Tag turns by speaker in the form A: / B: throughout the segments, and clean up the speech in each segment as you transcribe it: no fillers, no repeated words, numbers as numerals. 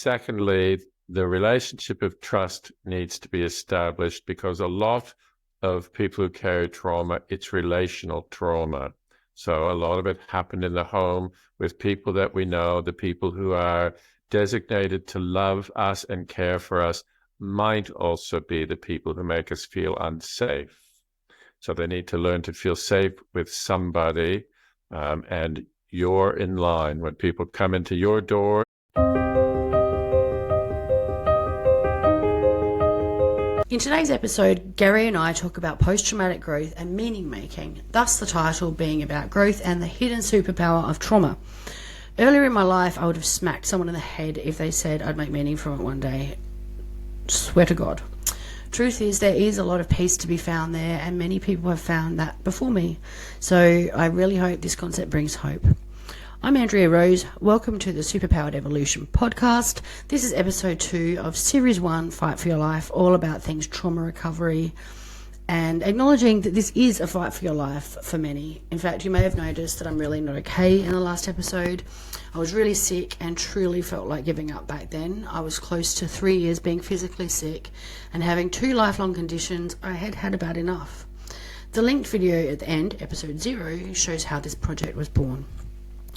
A: secondly, the relationship of trust needs to be established, because a lot of people who carry trauma, it's relational trauma. So a lot of it happened in the home with people that we know. The people who are designated to love us and care for us might also be the people who make us feel unsafe. So they need to learn to feel safe with somebody, and you're in line. When people come into your door,
B: in today's episode, Gary and I talk about post-traumatic growth and meaning making, thus the title being about growth and the hidden superpower of trauma. Earlier in my life, I would have smacked someone in the head if they said I'd make meaning from it one day. Swear to God. Truth is, there is a lot of peace to be found there, and many people have found that before me. So I really hope this concept brings hope. I'm Andrea Rose. Welcome to the Superpowered Evolution podcast. This is episode 2 of series 1, Fight for Your Life, all about things trauma recovery, and acknowledging that this is a fight for your life for many. In fact, you may have noticed that I'm really not okay in the last episode. I was really sick and truly felt like giving up back then. I was close to 3 years being physically sick and having 2 lifelong conditions. I had had about enough. The linked video at the end, episode 0, shows how this project was born.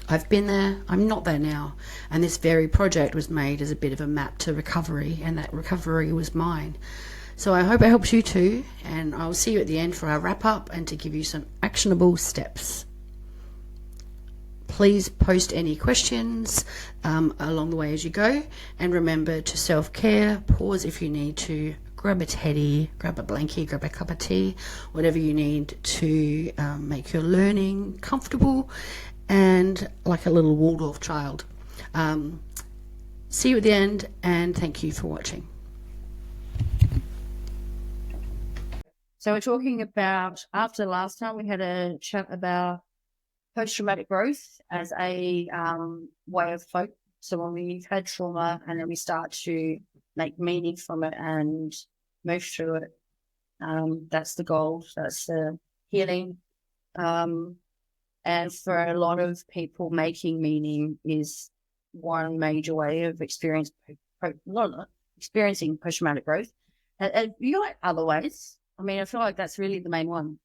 B: I've been there, I'm not there now, and this very project was made as a bit of a map to recovery, and that recovery was mine. So I hope it helps you too, and I'll see you at the end for our wrap up and to give you some actionable steps. Please post any questions along the way as you go, and remember to self-care, pause if you need to, grab a teddy, grab a blankie, grab a cup of tea, whatever you need to make your learning comfortable and like a little Waldorf child. See you at the end, and thank you for watching.
C: So we're talking about, after last time we had a chat about post-traumatic growth as a way of hope. So when we've had trauma and then we start to make meaning from it and move through it, that's the goal, that's the healing. And for a lot of people, making meaning is one major way of experiencing post-traumatic growth. And you like other ways? I mean, I feel like that's really the main one,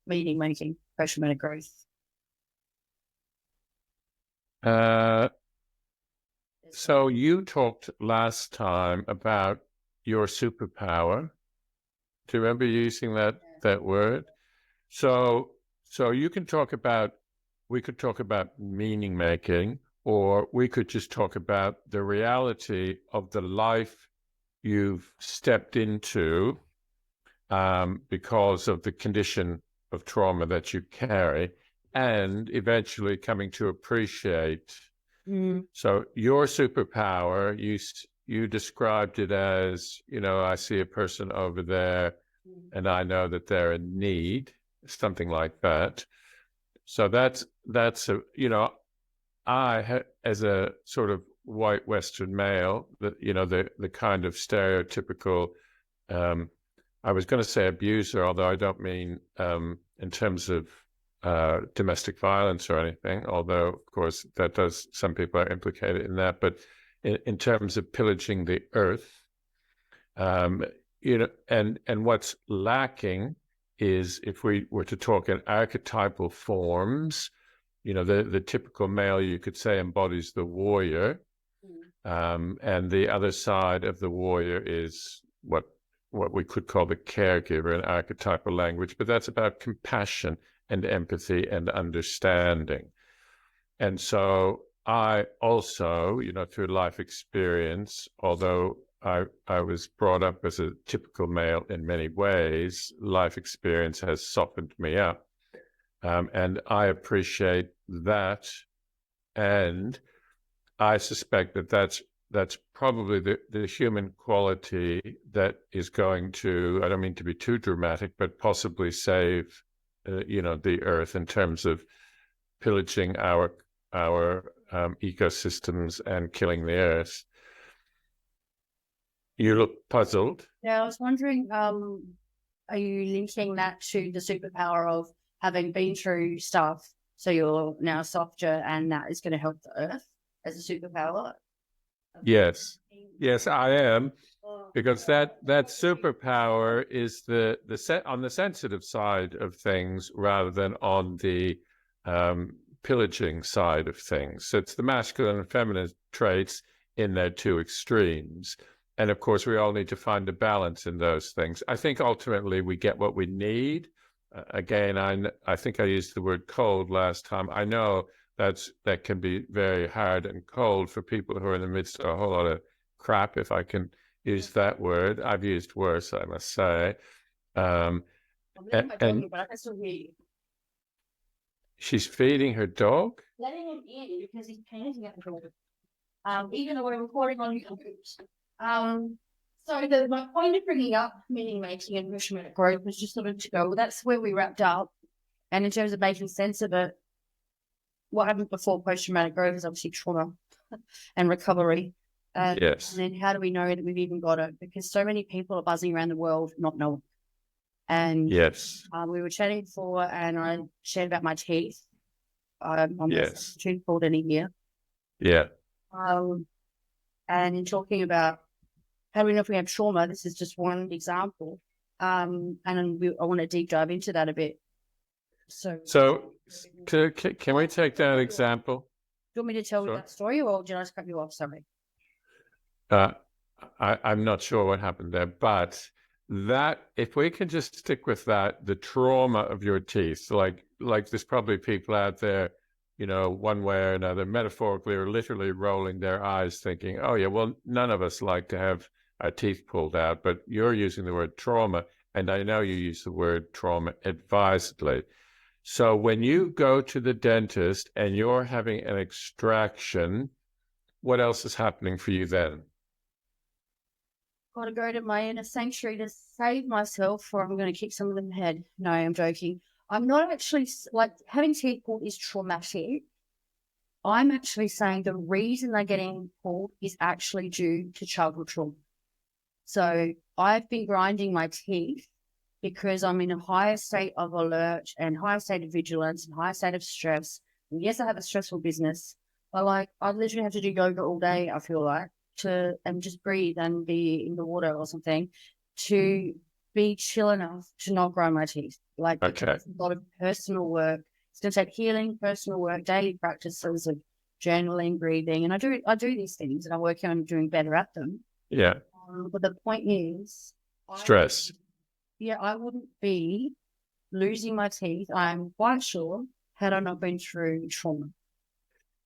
C: meaning making, post-traumatic growth.
A: So you talked last time about your superpower. Do you remember using that word? So you can talk about, we could talk about meaning making, or we could just talk about the reality of the life you've stepped into because of the condition of trauma that you carry, and eventually coming to appreciate. So your superpower, you described it as, I see a person over there and I know that they're in need, something like that. So that's as a sort of white Western male, the kind of stereotypical, I was going to say abuser, although I don't mean in terms of domestic violence or anything, although of course some people are implicated in that, but in terms of pillaging the earth, and what's lacking is, if we were to talk in archetypal forms, the typical male, you could say, embodies the warrior, and the other side of the warrior is what we could call the caregiver in archetypal language, but that's about compassion and empathy and understanding. And so I also, through life experience, although I was brought up as a typical male in many ways, life experience has softened me up. And I appreciate that. And I suspect that that's probably the human quality that is going to, I don't mean to be too dramatic, but possibly save, the earth in terms of pillaging our ecosystems and killing the earth. You look puzzled.
C: Yeah, I was wondering, are you linking that to the superpower of having been through stuff, so you're now softer, and that is going to help the earth as a superpower?
A: Yes. Yes, I am, because that superpower is the set on the sensitive side of things rather than on the pillaging side of things. So it's the masculine and feminine traits in their two extremes. And of course, we all need to find a balance in those things. I think ultimately we get what we need. Again, I think I used the word cold last time. I know that can be very hard and cold for people who are in the midst of a whole lot of crap, if I can use that word. I've used worse, I must say.
C: I'm letting my dog in, but I can still hear you.
A: She's feeding her dog?
C: Letting him in because he's panicking at the door. Even though we're recording on YouTube. So my point of bringing up meaning making and emotional growth was just sort of to go, well, that's where we wrapped up. And in terms of making sense of it, what happened before post-traumatic growth is obviously trauma and recovery.
A: Yes.
C: And then how do we know that we've even got it? Because so many people are buzzing around the world not knowing. And
A: yes,
C: we were chatting before, and I shared about my teeth. I'm
A: yes,
C: tooth pulled in a year.
A: Yeah.
C: And in talking about how do we know if we have trauma, this is just one example. And I want to deep dive into that a bit.
A: So can we take that example?
C: Do you want me to tell you that story, or did I just cut you off? Sorry.
A: I'm not sure what happened there, but that if we can just stick with that, the trauma of your teeth, like there's probably people out there, you know, one way or another, metaphorically or literally rolling their eyes thinking, oh yeah, well, none of us like to have our teeth pulled out, but you're using the word trauma, and I know you use the word trauma advisedly. So when you go to the dentist and you're having an extraction, what else is happening for you then?
C: Got to go to my inner sanctuary to save myself, or I'm going to kick some of them in the head. No, I'm joking. I'm not actually, like, having teeth pulled is traumatic. I'm actually saying the reason they're getting pulled is actually due to childhood trauma. So I've been grinding my teeth because I'm in a higher state of alert and higher state of vigilance and higher state of stress. And yes, I have a stressful business, but I literally have to do yoga all day, I feel like, and just breathe and be in the water or something to be chill enough to not grind my teeth. Like,
A: okay.
C: It's a lot of personal work. It's going to take healing, personal work, daily practices of journaling, breathing. And I do these things, and I'm working on doing better at them.
A: Yeah.
C: But the point is,
A: stress.
C: I wouldn't be losing my teeth, I'm quite sure, had I not been through trauma.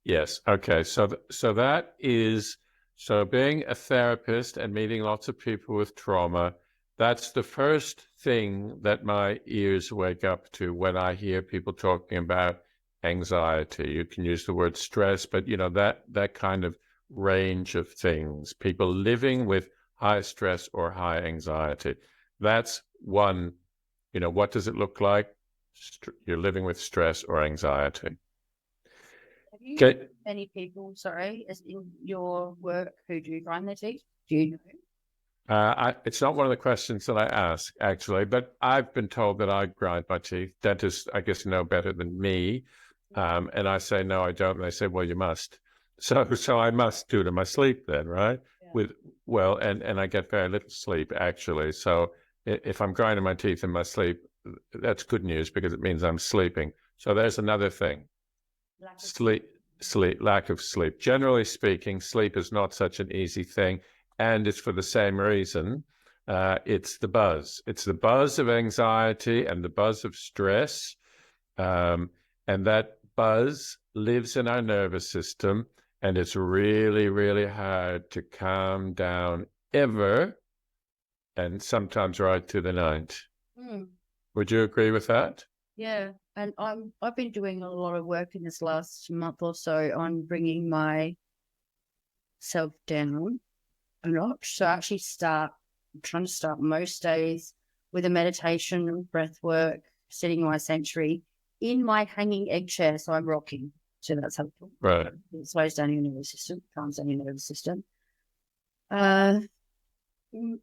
A: Yes. Okay. So that is, so being a therapist and meeting lots of people with trauma, that's the first thing that my ears wake up to when I hear people talking about anxiety. You can use the word stress, but you know, that kind of range of things, people living with high stress or high anxiety. That's one, you know, what does it look like? You're living with stress or anxiety.
C: Have you met any people, as in your work, who do grind their teeth? Do you know?
A: It's not one of the questions that I ask, actually, but I've been told that I grind my teeth. Dentists, I guess, know better than me. And I say, no, I don't. And they say, well, you must. So I must do it in my sleep then, right? Yeah. And I get very little sleep, actually. So if I'm grinding my teeth in my sleep, that's good news because it means I'm sleeping. So there's another thing. Lack of sleep. Generally speaking, sleep is not such an easy thing. And it's for the same reason. It's the buzz. It's the buzz of anxiety and the buzz of stress. And that buzz lives in our nervous system. And it's really, really hard to calm down ever. And sometimes right to the night. Would you agree with that?
C: Yeah. And I've been doing a lot of work in this last month or so on bringing myself down a notch. So I actually I'm trying to start most days with a meditation, breath work, sitting in my sanctuary in my hanging egg chair. So I'm rocking. So that's helpful.
A: Right.
C: It slows down your nervous system, calms down your nervous system.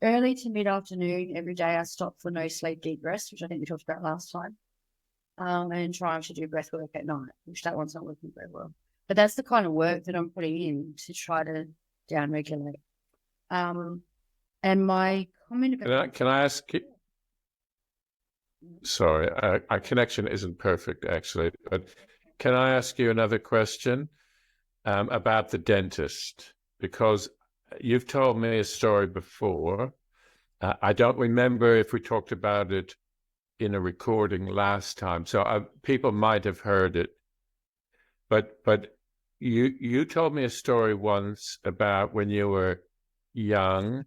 C: Early to mid-afternoon every day I stop for no sleep, deep rest, which I think we talked about last time. And trying to do breath work at night, which that one's not working very well. But that's the kind of work that I'm putting in to try to down-regulate. And my comment about...
A: Can I ask you? Sorry, our connection isn't perfect, actually. But can I ask you another question about the dentist? Because you've told me a story before. I don't remember if we talked about it in a recording last time, so people might have heard it. But you told me a story once about when you were young,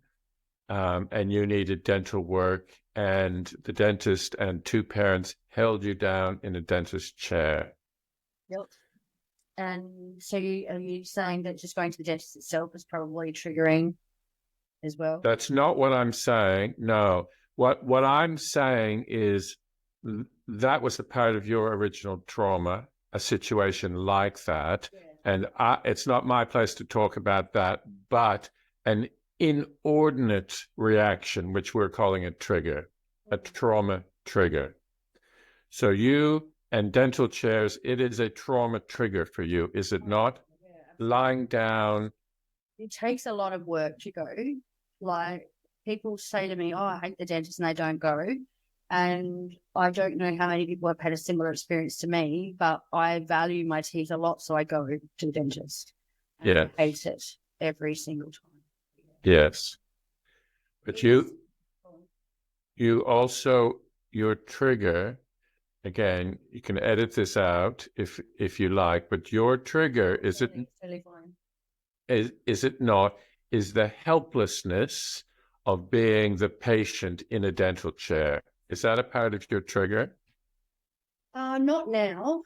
A: and you needed dental work, and the dentist and two parents held you down in a dentist chair.
C: Yep. And so are you saying that just going to the dentist itself is probably triggering as well?
A: That's not what I'm saying. No. What I'm saying is that was a part of your original trauma, a situation like that.
C: Yeah.
A: And it's not my place to talk about that, but an inordinate reaction, which we're calling a trigger, a trauma trigger. So you and dental chairs, it is a trauma trigger for you, is it not?
C: Yeah,
A: Lying down.
C: it takes a lot of work to go. Like, people say to me, oh, I hate the dentist, and they don't go. And I don't know how many people have had a similar experience to me, but I value my teeth a lot, so I go to the dentist. And
A: Yeah.
C: I hate it every single time.
A: Yes. But you also, your trigger, again, you can edit this out if you like, but your trigger, is it not, is the helplessness of being the patient in a dental chair. Is that a part of your trigger?
C: Not now.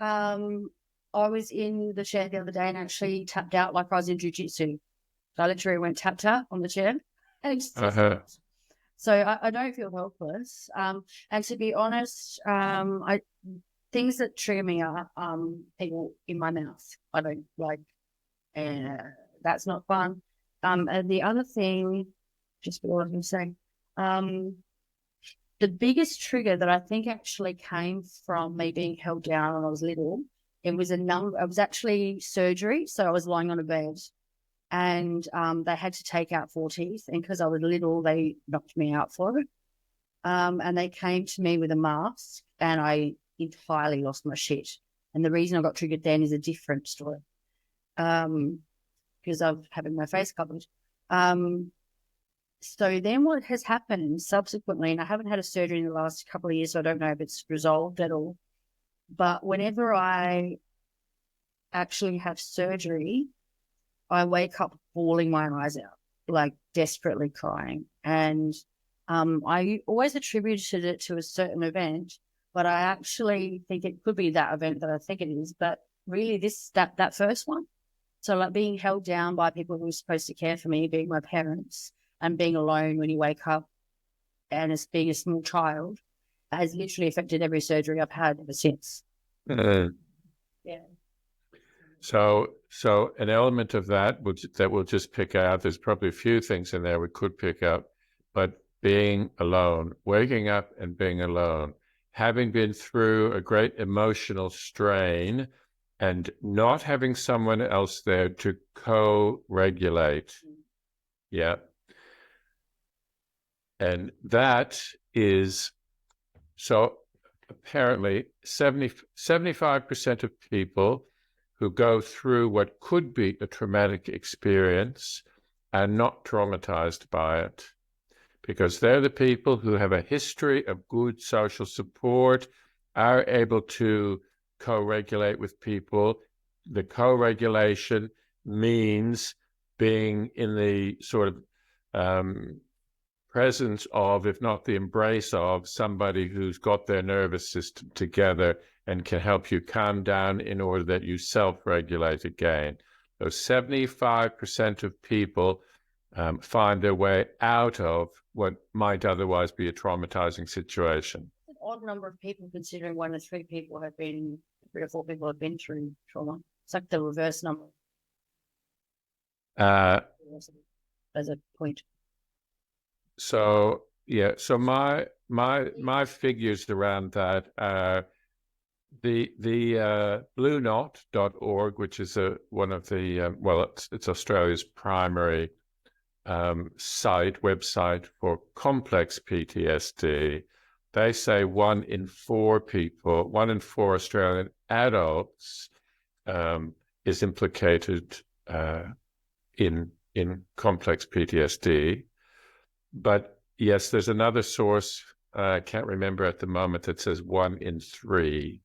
C: I was in the chair the other day and actually tapped out like I was in jiu-jitsu. I literally went tap on the chair. And it's just So I don't feel helpless. And to be honest, things that trigger me are people in my mouth. I don't like, that's not fun. And the other thing, just what I was going to say, the biggest trigger that I think actually came from me being held down when I was little, it was actually surgery. So I was lying on a bed, and they had to take out 4 teeth. And because I was little, they knocked me out for it. And they came to me with a mask, and I entirely lost my shit. And the reason I got triggered then is a different story, because of having my face covered. So then what has happened subsequently, and I haven't had a surgery in the last couple of years, so I don't know if it's resolved at all. But whenever I actually have surgery, I wake up bawling my eyes out, like desperately crying. And I always attributed it to a certain event, but I actually think it could be that event that I think it is. But really that first one. So like being held down by people who were supposed to care for me, being my parents, and being alone when you wake up, and as being a small child, has literally affected every surgery I've had ever since. Yeah.
A: So an element of that we'll just pick out, there's probably a few things in there we could pick up, but being alone, waking up and being alone, having been through a great emotional strain and not having someone else there to co-regulate. Yeah. And that is, so apparently 75% of people who go through what could be a traumatic experience are not traumatized by it, because they're the people who have a history of good social support, are able to co-regulate with people. The co-regulation means being in the sort of presence of, if not the embrace of, somebody who's got their nervous system together and can help you calm down in order that you self-regulate again. So 75% of people find their way out of what might otherwise be a traumatizing situation.
C: An odd number of people, considering 1 to 3 people have been, 3 or 4 people have been through trauma. It's like the reverse number. As a point.
A: So yeah, so my figures around that are the blueknot.org, which is one of the it's Australia's primary website for complex PTSD, they say 1 in 4 people, 1 in 4 Australian adults is implicated in complex PTSD. But yes, there's another source, I can't remember at the moment, that says 1 in 3.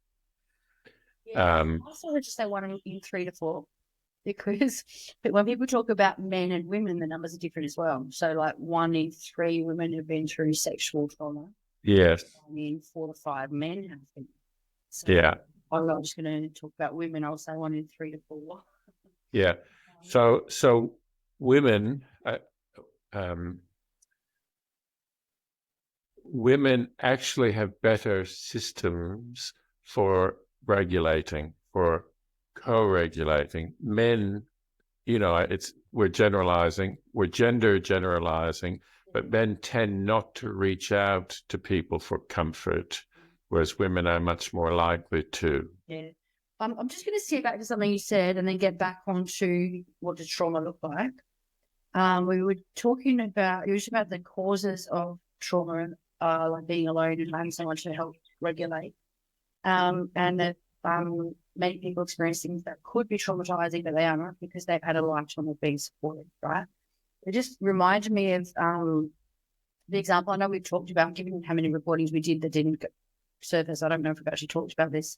C: Yeah, I also would just say 1 in 3 to 4, because when people talk about men and women, the numbers are different as well. So like 1 in 3 women have been through sexual trauma.
A: Yes.
C: 1 in 4 to 5 men have been. So
A: Yeah.
C: I'm not just going to talk about women. I'll say 1 in 3 to 4.
A: Yeah. So women, women actually have better systems for regulating, for co-regulating. Men, we're generalizing, we're gender generalizing, but men tend not to reach out to people for comfort, whereas women are much more likely to.
C: Yeah. I'm just going to step back to something you said and then get back onto what does trauma look like. We were talking about, it was about the causes of trauma, like being alone and having someone to help regulate. And that many people experience things that could be traumatizing, but they aren't, because they've had a lifetime of being supported, right? It just reminded me of the example. I know we've talked about, given how many recordings we did that didn't surface. I don't know if we've actually talked about this.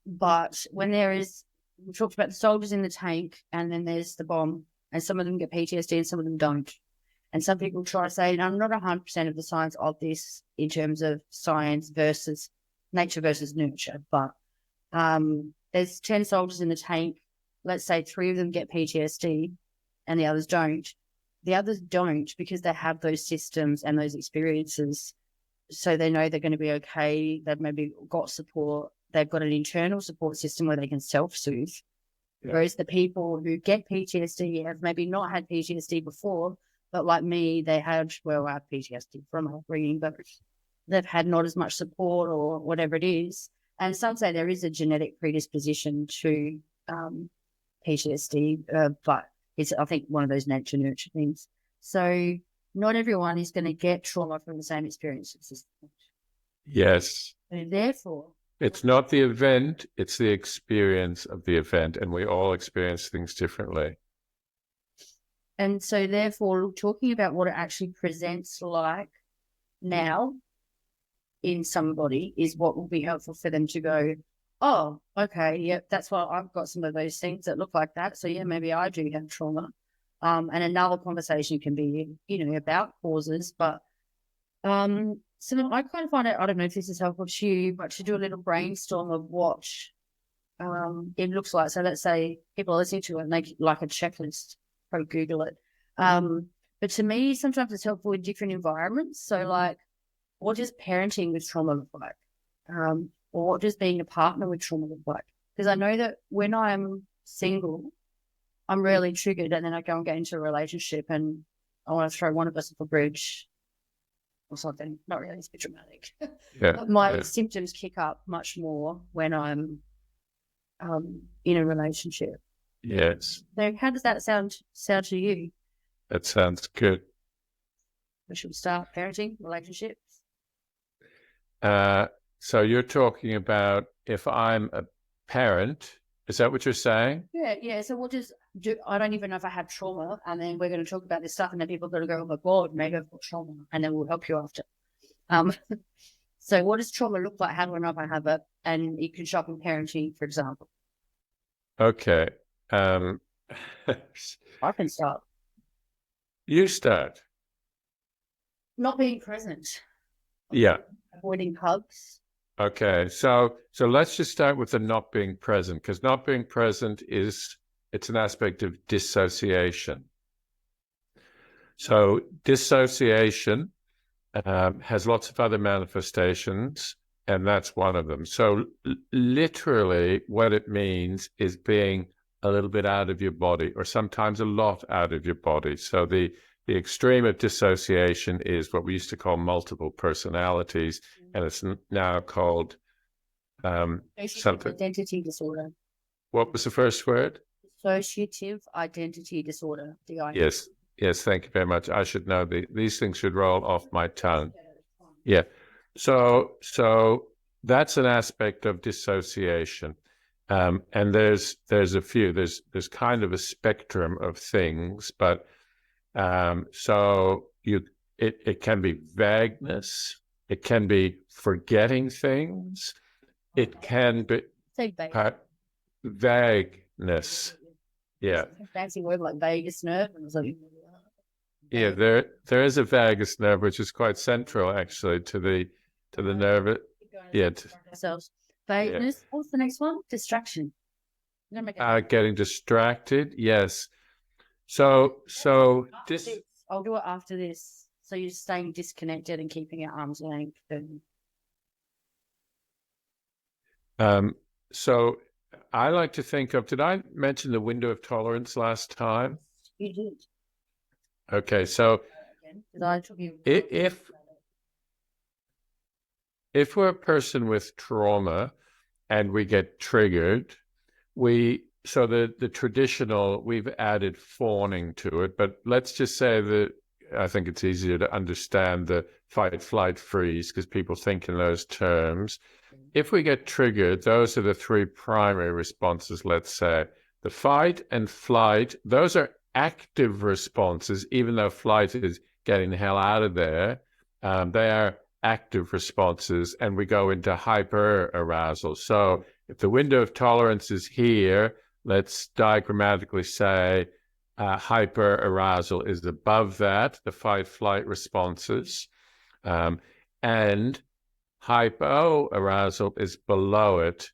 C: But when we talked about the soldiers in the tank, and then there's the bomb, and some of them get PTSD and some of them don't. And some people try to say, and I'm not 100% of the science of this in terms of science versus nature versus nurture, but there's 10 soldiers in the tank. Let's say 3 of them get PTSD and the others don't. The others don't because they have those systems and those experiences. So they know they're going to be okay. They've maybe got support. They've got an internal support system where they can self-soothe. Yeah. Whereas the people who get PTSD have maybe not had PTSD before, but like me, I have PTSD from upbringing, but they've had not as much support or whatever it is. And some say there is a genetic predisposition to PTSD, but it's, I think, one of those nature-nurture things. So not everyone is going to get trauma from the same experiences.
A: Yes.
C: And therefore,
A: it's not the event, it's the experience of the event, and we all experience things differently.
C: And so therefore, talking about what it actually presents like now in somebody is what will be helpful for them to go, oh, okay, yeah, that's why I've got some of those things that look like that. So yeah, maybe I do have trauma. And another conversation can be, about causes, but so I kind of find it, I don't know if this is helpful to you, but to do a little brainstorm of what it looks like. So let's say people are listening to it and they like a checklist, probably Google it. But to me, sometimes it's helpful in different environments. So like, what does parenting with trauma look like? Or what does being a partner with trauma look like? Because I know that when I'm single, I'm really triggered, and then I go and get into a relationship and I want to throw one of us off a bridge or something. Not really, it's a bit dramatic.
A: Yeah.
C: My symptoms kick up much more when I'm in a relationship.
A: Yes.
C: So how does that sound to you?
A: That sounds good.
C: We should start parenting, relationships.
A: So you're talking about if I'm a parent, is that what you're saying?
C: Yeah. So what does I don't even know if I have trauma, and then we're going to talk about this stuff, and then people are going to go, oh my God, maybe I've got trauma, and then we'll help you after. So what does trauma look like? How do I know if I have it? And you can show up in parenting, for example.
A: Okay.
C: I can start.
A: You start.
C: Not being present.
A: Yeah.
C: Avoiding hugs.
A: Okay. So let's just start with the not being present, because not being present it's an aspect of dissociation. So dissociation has lots of other manifestations, and that's one of them. So literally what it means is being a little bit out of your body, or sometimes a lot out of your body. So the extreme of dissociation is what we used to call multiple personalities, and it's now called something.
C: Identity disorder.
A: What was the first word?
C: Dissociative identity disorder.
A: Yes. Yes, thank you very much. I should know these things should roll off my tongue. Yeah. So that's an aspect of dissociation. And there's a few. There's kind of a spectrum of things, but so it can be vagueness, it can be forgetting things, it can be vagueness. Yeah.
C: Fancy word like vagus nerve.
A: Yeah, there is a vagus nerve which is quite central actually to the nerve. Yeah.
C: Ourselves. Vagueness. Yeah. What's the next one? Distraction.
A: Getting distracted. Yes. So
C: I'll do it after this. So you're staying disconnected and keeping at arm's length.
A: So I like to think of, did I mention the window of tolerance last time?
C: You did.
A: Okay, so if we're a person with trauma and we get triggered, so the traditional, we've added fawning to it, but let's just say that I think it's easier to understand the fight, flight, freeze, because people think in those terms. If we get triggered, those are the three primary responses, let's say. The fight and flight, those are active responses, even though flight is getting the hell out of there. They are active responses, and we go into hyper arousal. So if the window of tolerance is here, let's diagrammatically say hyper arousal is above that, the fight flight responses, and hypo arousal is below it,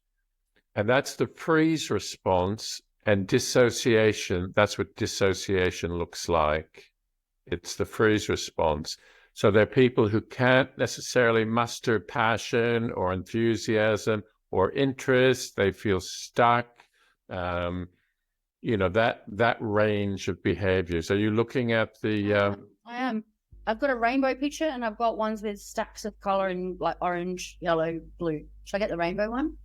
A: and that's the freeze response. And dissociation, that's what dissociation looks like. It's the freeze response. So there are people who can't necessarily muster passion or enthusiasm or interest. They feel stuck. That range of behaviors. Are you looking at the?
C: I am. I've got a rainbow picture, and I've got ones with stacks of color in like orange, yellow, blue. Should I get the rainbow one?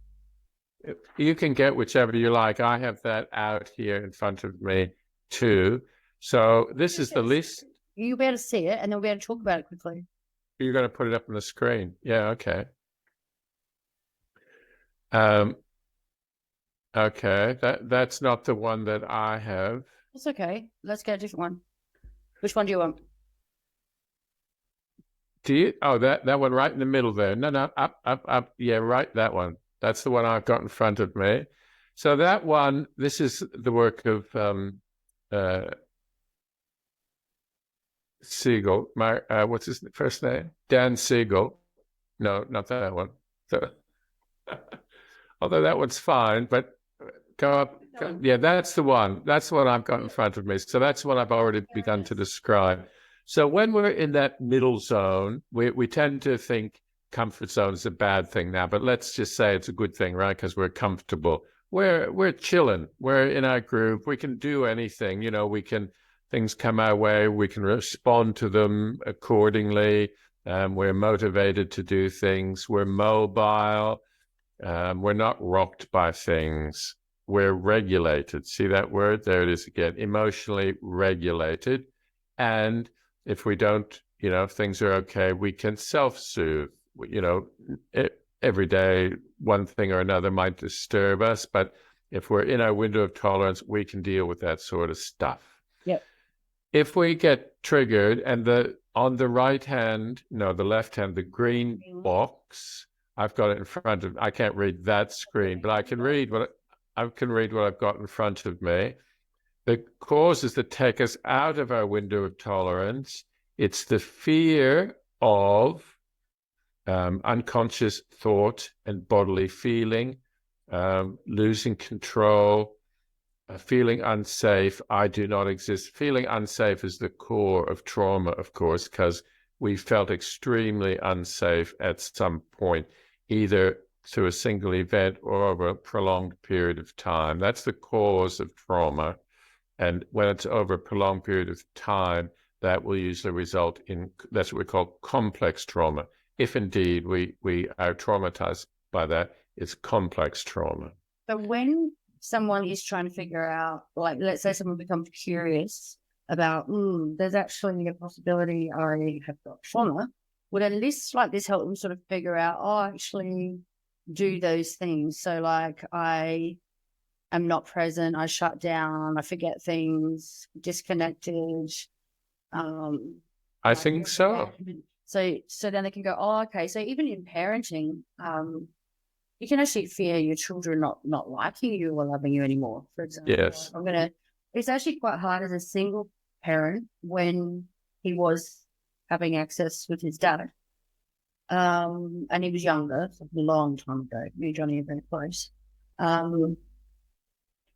A: You can get whichever you like. I have that out here in front of me too. So this is the list.
C: You'll be able to see it, and then we'll be able to talk about it quickly.
A: You're going to put it up on the screen. Yeah, okay. Okay, that's not the one that I have.
C: It's okay. Let's get a different one. Which one do you want?
A: Do you? Oh, that one right in the middle there. No, up. Yeah, right, that one. That's the one I've got in front of me. So that one, this is the work of Siegel. What's his first name? Dan Siegel. No, not that one. So, although that one's fine, but go up. Yeah, that's the one. That's what I've got in front of me. So that's what I've already begun to describe. So when we're in that middle zone, we tend to think comfort zone is a bad thing now, but let's just say it's a good thing, right? Because we're comfortable. We're chilling. We're in our groove. We can do anything. Things come our way. We can respond to them accordingly. We're motivated to do things. We're mobile. We're not rocked by things. We're regulated. See that word? There it is again. Emotionally regulated. And if we don't, if things are okay, we can self-soothe. Every day, one thing or another might disturb us, but if we're in our window of tolerance, we can deal with that sort of stuff.
C: Yep.
A: If we get triggered, and on the right hand, no, the left hand, the green box, I've got it in front of. I can't read that screen, but I can read what I've got in front of me. The causes that take us out of our window of tolerance. It's the fear of unconscious thought and bodily feeling, losing control, feeling unsafe. I do not exist. Feeling unsafe is the core of trauma, of course, because we felt extremely unsafe at some point, either through a single event or over a prolonged period of time. That's the cause of trauma. And when it's over a prolonged period of time, that will usually result in, that's what we call complex trauma. If indeed we are traumatized by that, it's complex trauma.
C: So when someone is trying to figure out, like, let's say someone becomes curious about, there's actually a possibility I have got trauma, would a list like this help them sort of figure out, I actually do those things. So like I am not present, I shut down, I forget things, disconnected.
A: I think so.
C: So then they can go, oh, okay. So even in parenting, you can actually fear your children not liking you or loving you anymore. For example,
A: Yes.
C: It's actually quite hard as a single parent when he was having access with his dad, and he was younger, a long time ago. Me and Johnny are very close. I would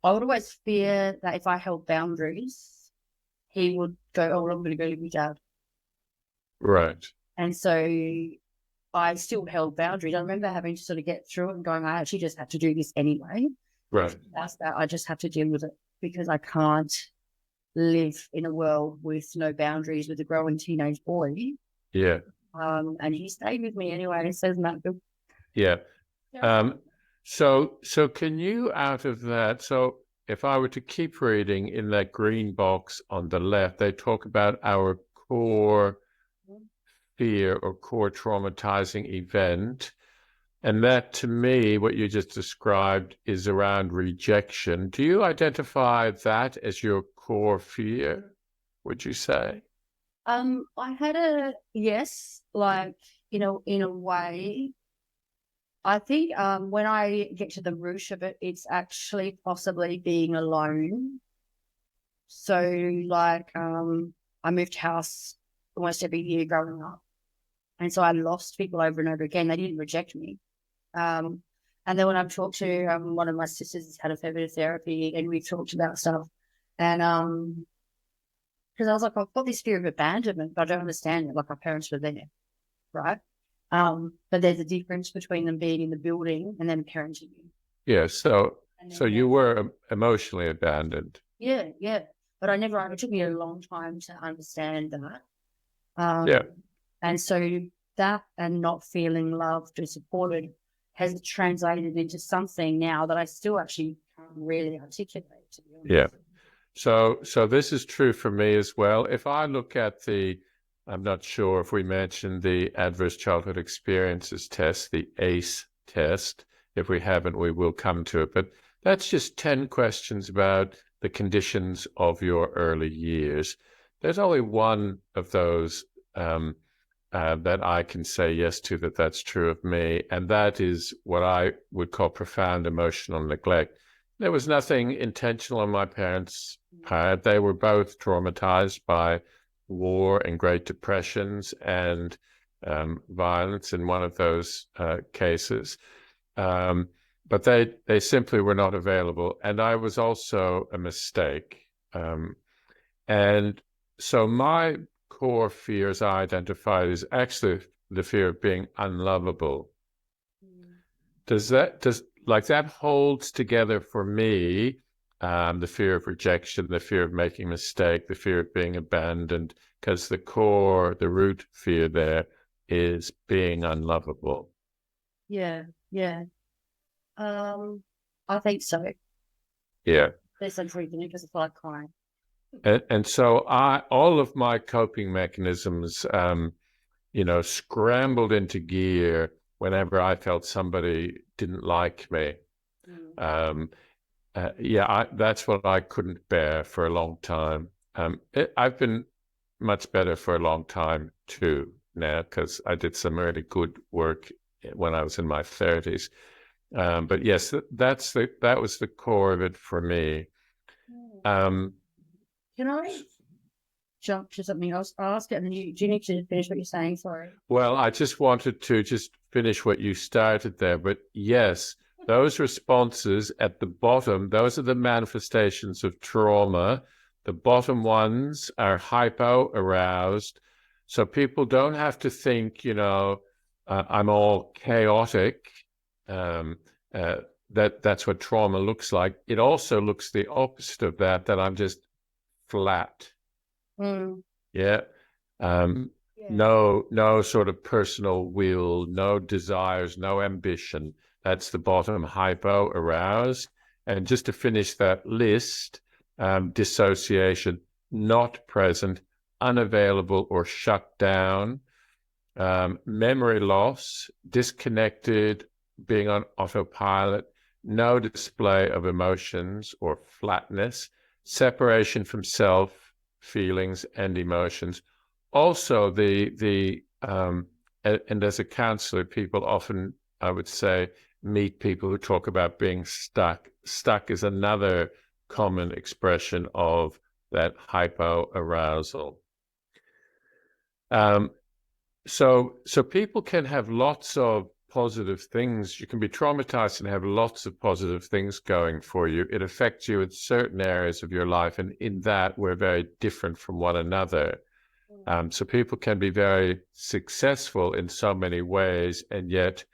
C: always fear that if I held boundaries, he would go, oh, well, I'm going to go to my dad.
A: Right.
C: And so I still held boundaries. I remember having to sort of get through it and going, I actually just have to do this anyway.
A: Right.
C: That's that. I just have to deal with it because I can't live in a world with no boundaries with a growing teenage boy.
A: Yeah.
C: And he stayed with me anyway. It says that.
A: Yeah. So can you, out of that, so if I were to keep reading in that green box on the left, they talk about our core fear or core traumatizing event. And that, to me, what you just described is around rejection. Do you identify that as your core fear, would you say?
C: I had a yes, like, in a way. I think when I get to the root of it, it's actually possibly being alone. So like I moved house almost every year growing up. And so I lost people over and over again. They didn't reject me. And then when I've talked to one of my sisters has had a fair bit of therapy and we've talked about stuff. And because I was like, I've got this fear of abandonment, but I don't understand it. Like, my parents were there, right? But there's a difference between them being in the building and then parenting you.
A: Yeah, so you were emotionally abandoned.
C: Yeah. But it took me a long time to understand that.
A: Yeah.
C: And so that and not feeling loved or supported has translated into something now that I still actually can't really articulate, to be honest.
A: Yeah. So this is true for me as well. If I look at I'm not sure if we mentioned the Adverse Childhood Experiences test, the ACE test. If we haven't, we will come to it. But that's just 10 questions about the conditions of your early years. There's only one of those that I can say yes to, that's true of me. And that is what I would call profound emotional neglect. There was nothing intentional on my parents' part. They were both traumatized by war and Great Depressions and violence in one of those cases. But they simply were not available. And I was also a mistake. And so my core fears I identified is actually the fear of being unlovable. That holds together for me the fear of rejection, the fear of making a mistake, the fear of being abandoned, because the root fear there is being unlovable.
C: Yeah. I think so.
A: Yeah.
C: There's some truth in it because it's like crying.
A: And so all of my coping mechanisms, scrambled into gear whenever I felt somebody didn't like me. That's what I couldn't bear for a long time. I've been much better for a long time too now, because I did some really good work when I was in my 30s. But yes, that was the core of it for me.
C: Can I jump to something else? I'll ask it, and then do you need to finish what you're saying? Sorry.
A: Well, I just wanted to finish what you started there. But yes, those responses at the bottom, those are the manifestations of trauma. The bottom ones are hypo-aroused. So people don't have to think, I'm all chaotic. That's what trauma looks like. It also looks the opposite of that I'm just flat. Yeah. No sort of personal will, no desires, no ambition. That's the bottom, hypo-aroused. And just to finish that list, dissociation, not present, unavailable, or shut down, memory loss, disconnected, being on autopilot, no display of emotions or flatness, separation from self, feelings, and emotions. Also, and as a counselor, people often, I would say, meet people who talk about being stuck. Stuck is another common expression of that hypoarousal. So people can have lots of positive things. You can be traumatized and have lots of positive things going for you. It affects you in certain areas of your life, and in that we're very different from one another. So people can be very successful in so many ways, and yet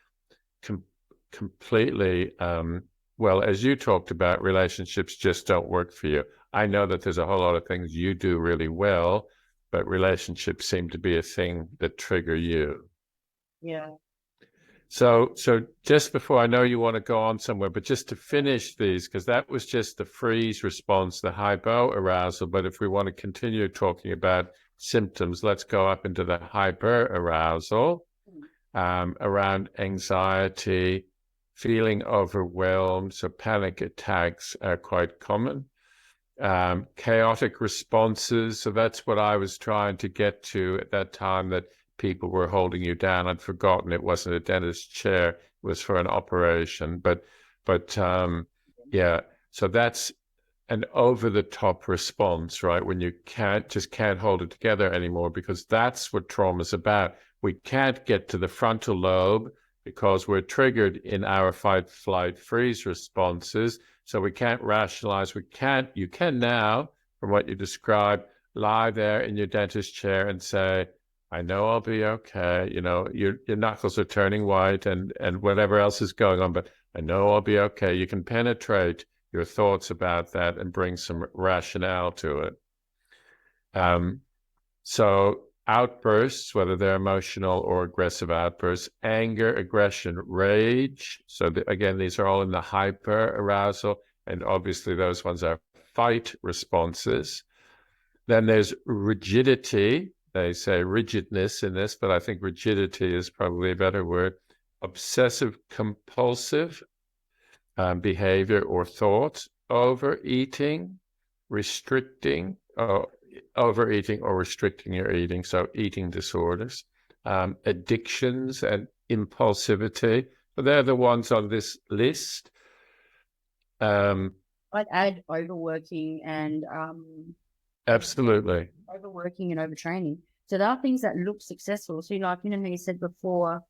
A: completely, well, as you talked about, relationships just don't work for you. I know that there's a whole lot of things you do really well, but relationships seem to be a thing that trigger you.
C: Yeah.
A: So just before, I know you want to go on somewhere, but just to finish these, because that was just the freeze response, the hypoarousal. But if we want to continue talking about symptoms, let's go up into the hyperarousal, around anxiety, feeling overwhelmed. So panic attacks are quite common. Chaotic responses. So that's what I was trying to get to at that time, that people were holding you down. I'd forgotten it wasn't a dentist chair. It was for an operation. But yeah, so that's an over-the-top response, right? When you can't hold it together anymore, because that's what trauma is about. We can't get to the frontal lobe because we're triggered in our fight, flight, freeze responses. So we can't rationalize. You can now, from what you described, lie there in your dentist chair and say, I know I'll be okay. You know, your knuckles are turning white and whatever else is going on, but I know I'll be okay. You can penetrate your thoughts about that and bring some rationale to it. So outbursts, whether they're emotional or aggressive outbursts, anger, aggression, rage. So again, these are all in the hyperarousal, and obviously those ones are fight responses. Then there's rigidity. They say rigidness in this, but I think rigidity is probably a better word. Obsessive compulsive behavior or thoughts, overeating, restricting, overeating or restricting your eating, so eating disorders, addictions and impulsivity. But they're the ones on this list.
C: I'd add overworking and
A: absolutely.
C: Overworking and overtraining. So there are things that look successful. So, like, how you said before,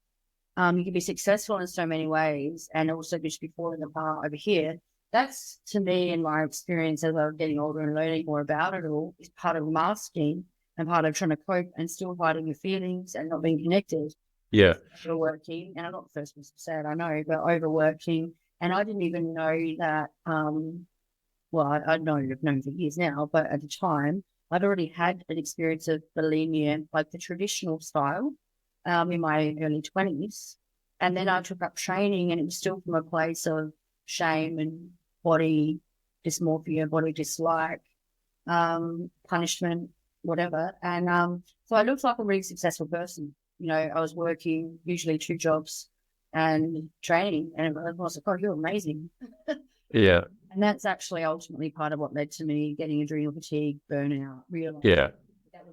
C: you can be successful in so many ways and also just be falling apart over here. That's, to me, in my experience as I'm getting older and learning more about it all, is part of masking and part of trying to cope and still hiding your feelings and not being connected.
A: Yeah.
C: Overworking, and I'm not the first person to say it, I know, but overworking. And I didn't even know that, well, I know I've known for years now, but at the time, I'd already had an experience of bulimia, like the traditional style, in my early 20s. And then I took up training, and it was still from a place of shame and body dysmorphia, body dislike, punishment, whatever. And so I looked like a really successful person. You know, I was working usually 2 jobs and training, and I was like, oh, you're amazing.
A: Yeah.
C: And that's actually ultimately part of what led to me getting adrenal fatigue, burnout, realizing
A: that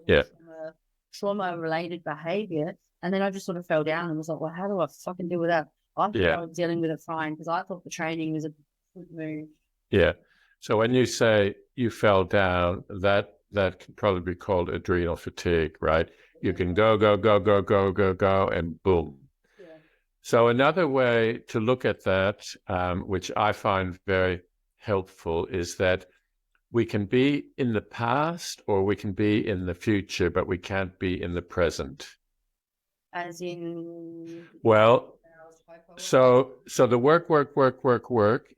A: was
C: trauma-related behavior. And then I just sort of fell down and was like, well, how do I fucking deal with that? I thought I was dealing with it fine because I thought the training was a good move. Yeah.
A: So when you say you fell down, that can probably be called adrenal fatigue, right? Yeah. You can go, and boom. Yeah. So another way to look at that, which I find very helpful, is that we can be in the past or we can be in the future, but we can't be in the present.
C: As in?
A: Well, so the work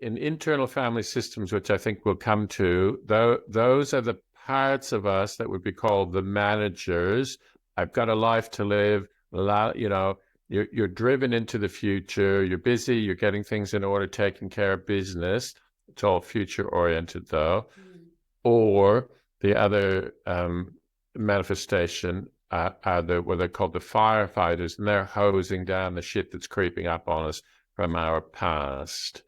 A: in internal family systems, which I think we'll come to, those are the parts of us that would be called the managers. I've got a life to live, you know, you're driven into the future, you're busy, you're getting things in order, taking care of business. It's all future oriented though. Or the other manifestation are what they're called the firefighters, and they're hosing down the shit that's creeping up on us from our past.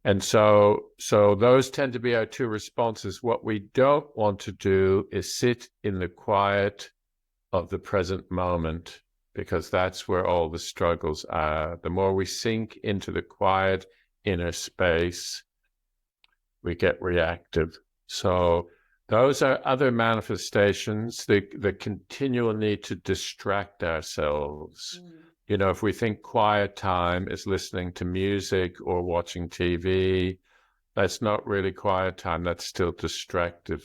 A: And so those tend to be our two responses. What we don't want to do is sit in the quiet of the present moment, because that's where all the struggles are. The more we sink into the quiet inner space, we get reactive. So those are other manifestations, the continual need to distract ourselves. You know, if we think quiet time is listening to music or watching TV, that's not really quiet time. That's still distracting.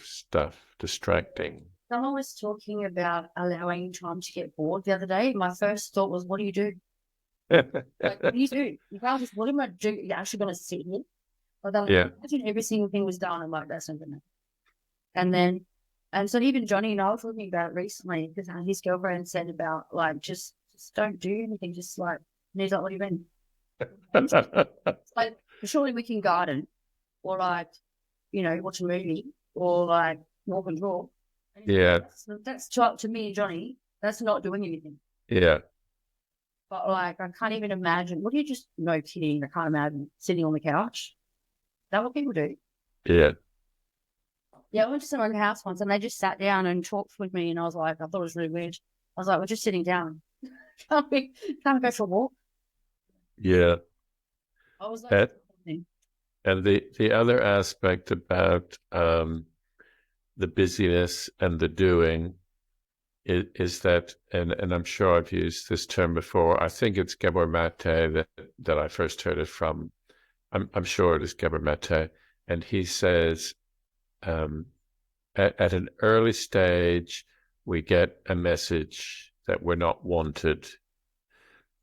C: Someone was talking about allowing time to get bored the other day. My first thought was, what do you do? Like, what do you do? You can't just, what am I doing? You're actually going to sit here? Like, imagine every single thing was done. I'm like, that's not going to. And so even Johnny and I were talking about it recently, because his girlfriend said about, like, just don't do anything. Just like, and he's like, what do you mean? Like, surely we can garden, or like, you know, watch a movie, or like walk and talk.
A: Yeah.
C: That's to me and Johnny, that's not doing anything.
A: Yeah.
C: But like, I can't even imagine. What do you just, no kidding, I can't imagine sitting on the couch. Is that what people do?
A: Yeah.
C: Yeah, I went to someone's house once and they just sat down and talked with me, and I was like, I thought it was really weird. I was like, we're just sitting down. Can't go for a walk.
A: Yeah.
C: I was like,
A: and the other aspect about the busyness and the doing is that, and I'm sure I've used this term before. I think it's Gabor Mate that I first heard it from. I'm sure it is Gabor Mate, and he says, at an early stage, we get a message that we're not wanted.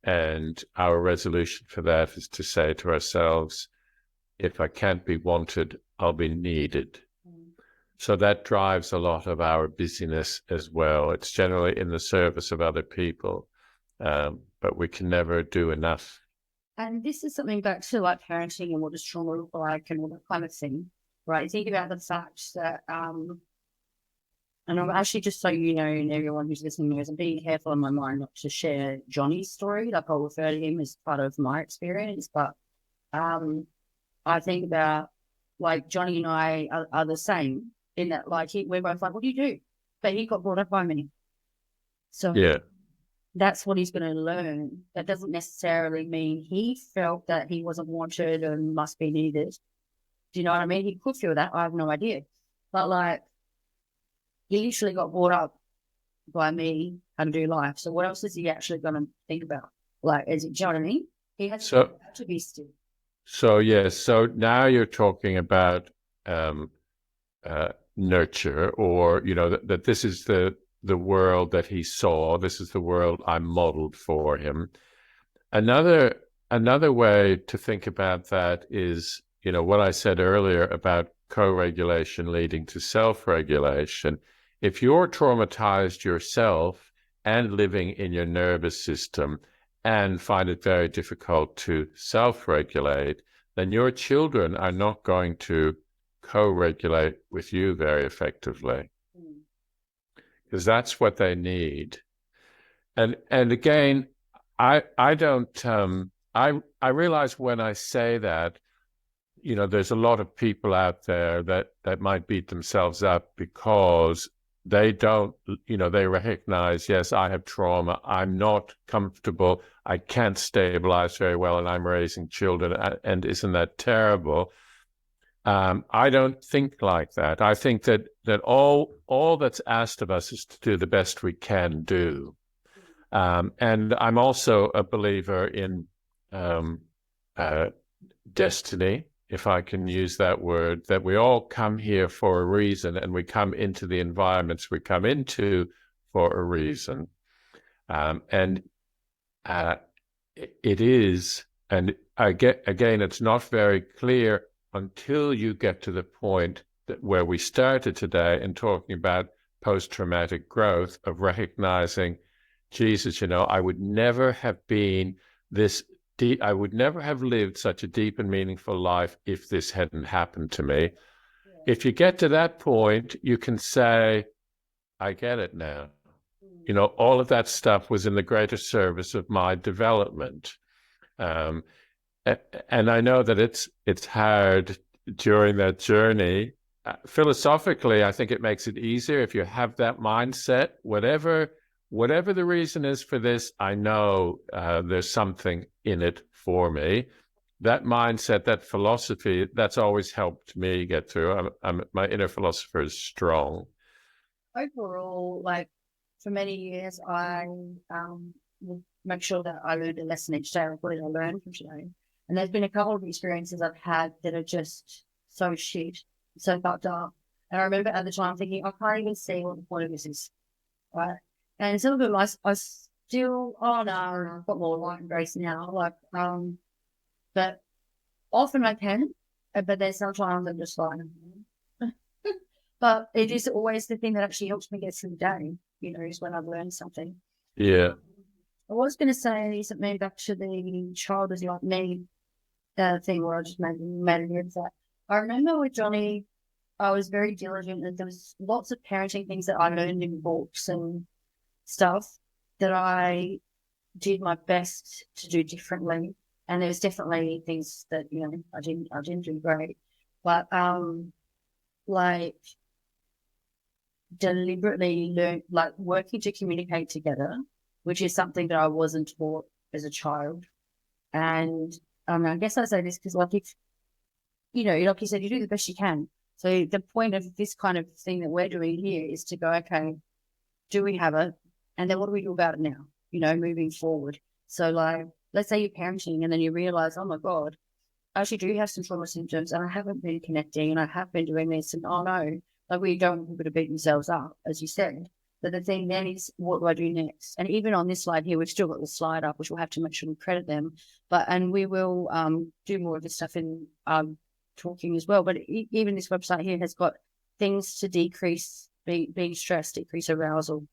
A: And our resolution for that is to say to ourselves, if I can't be wanted, I'll be needed. So that drives a lot of our busyness as well. It's generally in the service of other people, but we can never do enough.
C: And this is something back to like parenting and what does trauma look like and all that kind of thing, right? Think about the fact that, and I'm actually, just so you know, and everyone who's listening knows, I'm being careful in my mind not to share Johnny's story. Like, I'll refer to him as part of my experience, but I think about, like, Johnny and I are the same in that, like, we're both like, what do you do? But he got brought up by me. So
A: yeah, that's
C: what he's going to learn. That doesn't necessarily mean he felt that he wasn't wanted and must be needed. Do you know what I mean? He could feel that. I have no idea. But, like, he literally got brought up by me how to do life. So what else is he actually going to think about? Like, is it, do you know what I mean? He has to be still.
A: So, yes. So now you're talking about nurture, or, you know, that this is the world that he saw. This is the world I modeled for him. Another way to think about that is, you know, what I said earlier about co-regulation leading to self-regulation. If you're traumatized yourself and living in your nervous system and find it very difficult to self-regulate, then your children are not going to co-regulate with you very effectively, because that's what they need. And again, I realize when I say that, you know, there's a lot of people out there that might beat themselves up because they don't, you know, they recognize, yes, I have trauma, I'm not comfortable, I can't stabilize very well, and I'm raising children, and isn't that terrible? I don't think like that. I think that all that's asked of us is to do the best we can do. And I'm also a believer in destiny, if I can use that word, that we all come here for a reason, and we come into the environments we come into for a reason. And it is, and again, it's not very clear until you get to the point where we started today in talking about post-traumatic growth, of recognizing, Jesus, you know, I would never have been this deep, I would never have lived such a deep and meaningful life if this hadn't happened to me. if you get to that point, you can say, I get it now. All of that stuff was in the greater service of my development. And I know that it's hard during that journey. Philosophically, I think it makes it easier if you have that mindset. Whatever the reason is for this, I know there's something in it for me. That mindset, that philosophy, that's always helped me get through. My inner philosopher is strong.
C: Overall, like for many years, I would make sure that I learned a lesson each day. What did I learn from today? And there's been a couple of experiences I've had that are just so shit, so fucked up. And I remember at the time thinking, I can't even see what the point of this is, right? And some of them I still, oh no, I've got more light and grace now. But often I can, but there's sometimes I'm just like, but it is always the thing that actually helps me get through the day, is when I've learned something.
A: Yeah.
C: I was going to say something back to the child is like me thing where I just made it that. I remember with Johnny, I was very diligent and there was lots of parenting things that I learned in books and stuff that I did my best to do differently. And there was definitely things that, I didn't do great. But like deliberately learn, like working to communicate together, which is something that I wasn't taught as a child. And I guess I say this because like if, like you said, you do the best you can. So the point of this kind of thing that we're doing here is to go, okay, do we have it? And then what do we do about it now? Moving forward. So like, let's say you're parenting and then you realize, oh my God, I actually do have some trauma symptoms and I haven't been connecting and I have been doing this and oh no, like we don't want people to beat themselves up, as you said. But the thing then is, what do I do next? And even on this slide here, we've still got the slide up, which we'll have to make sure we credit them. And we will do more of this stuff in talking as well. But even this website here has got things to decrease being stressed, decrease arousal,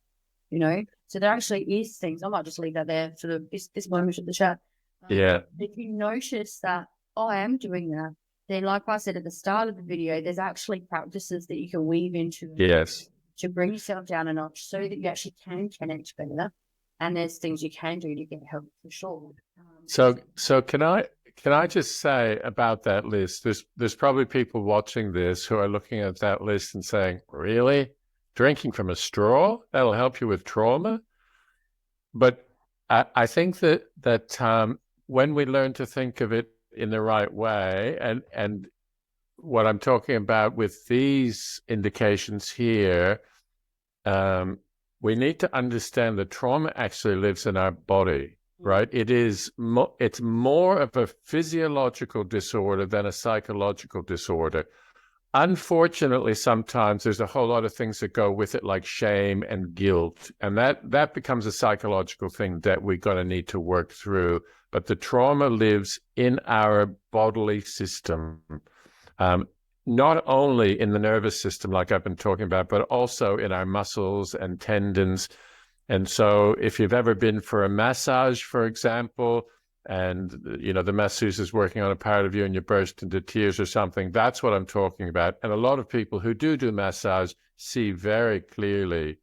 C: So there actually is things. I might just leave that there for this moment of the chat.
A: Yeah.
C: If you notice that I am doing that, then like I said at the start of the video, there's actually practices that you can weave into
A: Yes.
C: to bring yourself down a notch so that you actually can connect better. And there's things you can do to get help for sure.
A: So can I just say about that list, there's probably people watching this who are looking at that list and saying, really? Drinking from a straw? That'll help you with trauma? But I think that when we learn to think of it in the right way, and what I'm talking about with these indications here, we need to understand that trauma actually lives in our body, right? It's more of a physiological disorder than a psychological disorder. Unfortunately, sometimes there's a whole lot of things that go with it, like shame and guilt, and that becomes a psychological thing that we're going to need to work through. But the trauma lives in our bodily system, not only in the nervous system, like I've been talking about, but also in our muscles and tendons. And so if you've ever been for a massage, for example, and the masseuse is working on a part of you and you burst into tears or something, that's what I'm talking about. And a lot of people who do massage see very clearly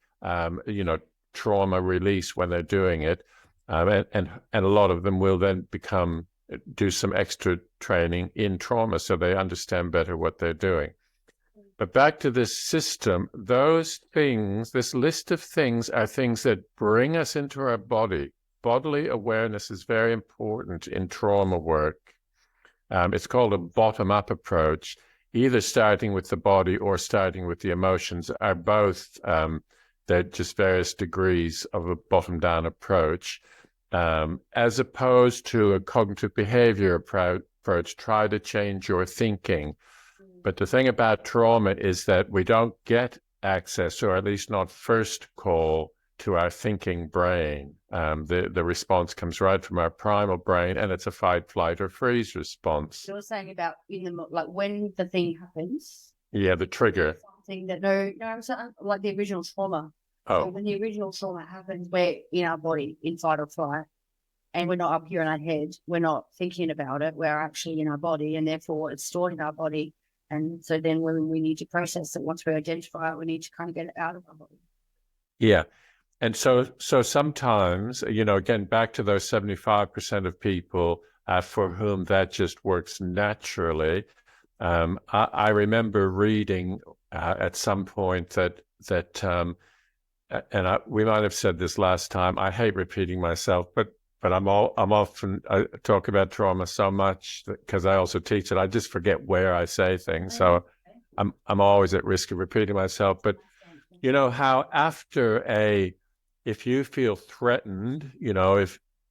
A: trauma release when they're doing it, and a lot of them will then do some extra training in trauma so they understand better what they're doing. But back to this system, those things, this list of things are things that bring us into our body. Bodily awareness is very important in trauma work. It's called a bottom-up approach. Either starting with the body or starting with the emotions are both, they're just various degrees of a bottom-down approach. As opposed to a cognitive behavior approach, try to change your thinking. But the thing about trauma is that we don't get access, or at least not first call, to our thinking brain. The response comes right from our primal brain, and it's a fight, flight, or freeze response.
C: You're saying about when the thing happens.
A: Yeah, the trigger.
C: Something that like the original trauma.
A: Oh.
C: So when the original trauma happens, we're in our body, in fight or flight, and we're not up here in our head. We're not thinking about it. We're actually in our body, and therefore it's stored in our body. And so then when we need to process it, once we identify it, we need to kind of get it out of our body.
A: Yeah. And so sometimes, again, back to those 75% of people for whom that just works naturally. I remember reading at some point that we might have said this last time. I hate repeating myself, but I'm often I talk about trauma so much because I also teach it. I just forget where I say things, so I'm always at risk of repeating myself. But how if you feel threatened,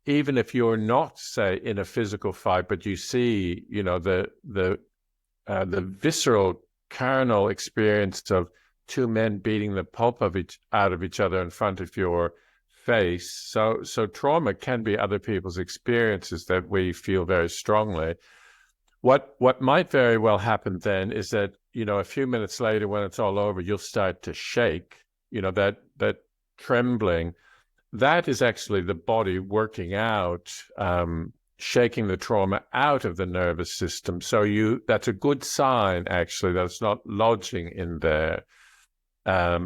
A: even if you're not, say, in a physical fight, but you see, the visceral carnal experience of two men beating the pulp out of each other in front of your face. So trauma can be other people's experiences that we feel very strongly. What might very well happen then is that, a few minutes later when it's all over, you'll start to shake, that trembling. That is actually the body working out, shaking the trauma out of the nervous system. So that's a good sign, actually, that it's not lodging in there. I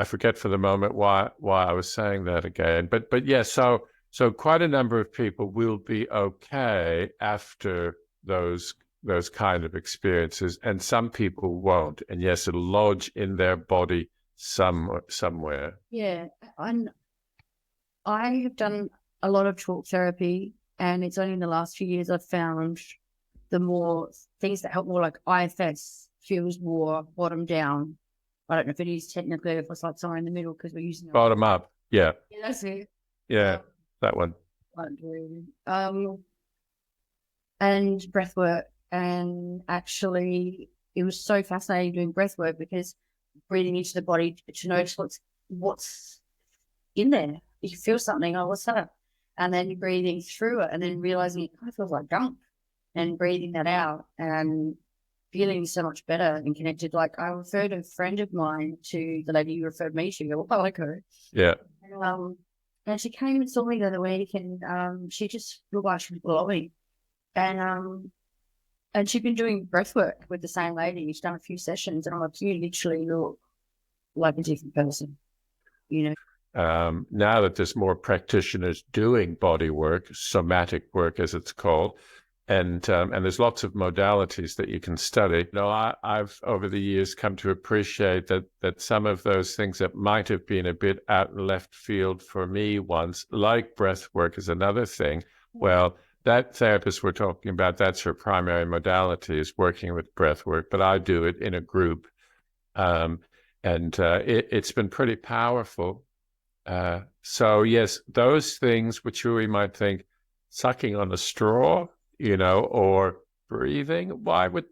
A: forget for the moment why I was saying that again, but yeah, so quite a number of people will be okay after those kind of experiences, and some people won't, and yes, it'll lodge in their body somewhere.
C: Yeah, and I have done a lot of talk therapy, and it's only in the last few years I've found the more things that help more, like IFS feels more bottom down. I don't know if it is technically, if it's like somewhere in the middle, because we're using
A: bottom up. Yeah.
C: Yeah, that's it.
A: Yeah, that one.
C: And breathwork, and actually, it was so fascinating doing breathwork because breathing into the body to notice what's in there. You can feel something. Oh, what's that? And then you're breathing through it, and then realizing it kind of feels like gunk, and breathing that out and feeling so much better and connected. Like, I referred a friend of mine to the lady you referred me to a while ago.
A: Yeah.
C: And she came and saw me the other week, and she just looked like she was glowing. And she'd been doing breathwork with the same lady. She's done a few sessions, and I'm like, you literally look like a different person,
A: Now that there's more practitioners doing body work, somatic work as it's called, and there's lots of modalities that you can study. I've over the years come to appreciate that some of those things that might have been a bit out in left field for me once, like breath work is another thing. Well, that therapist we're talking about, that's her primary modality, is working with breath work, but I do it in a group. It's been pretty powerful. So yes, those things which we might think sucking on a straw, or breathing, why would,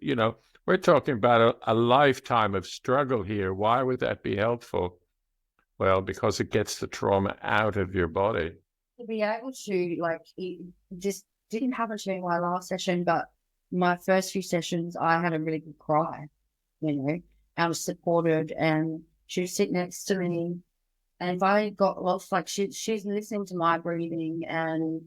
A: we're talking about a lifetime of struggle here. Why would that be helpful? Well, because it gets the trauma out of your body.
C: To be able to, like, it just didn't happen to me in my last session, but my first few sessions, I had a really good cry, I was supported, and she would sit next to me. And if I got lost, like, she's listening to my breathing and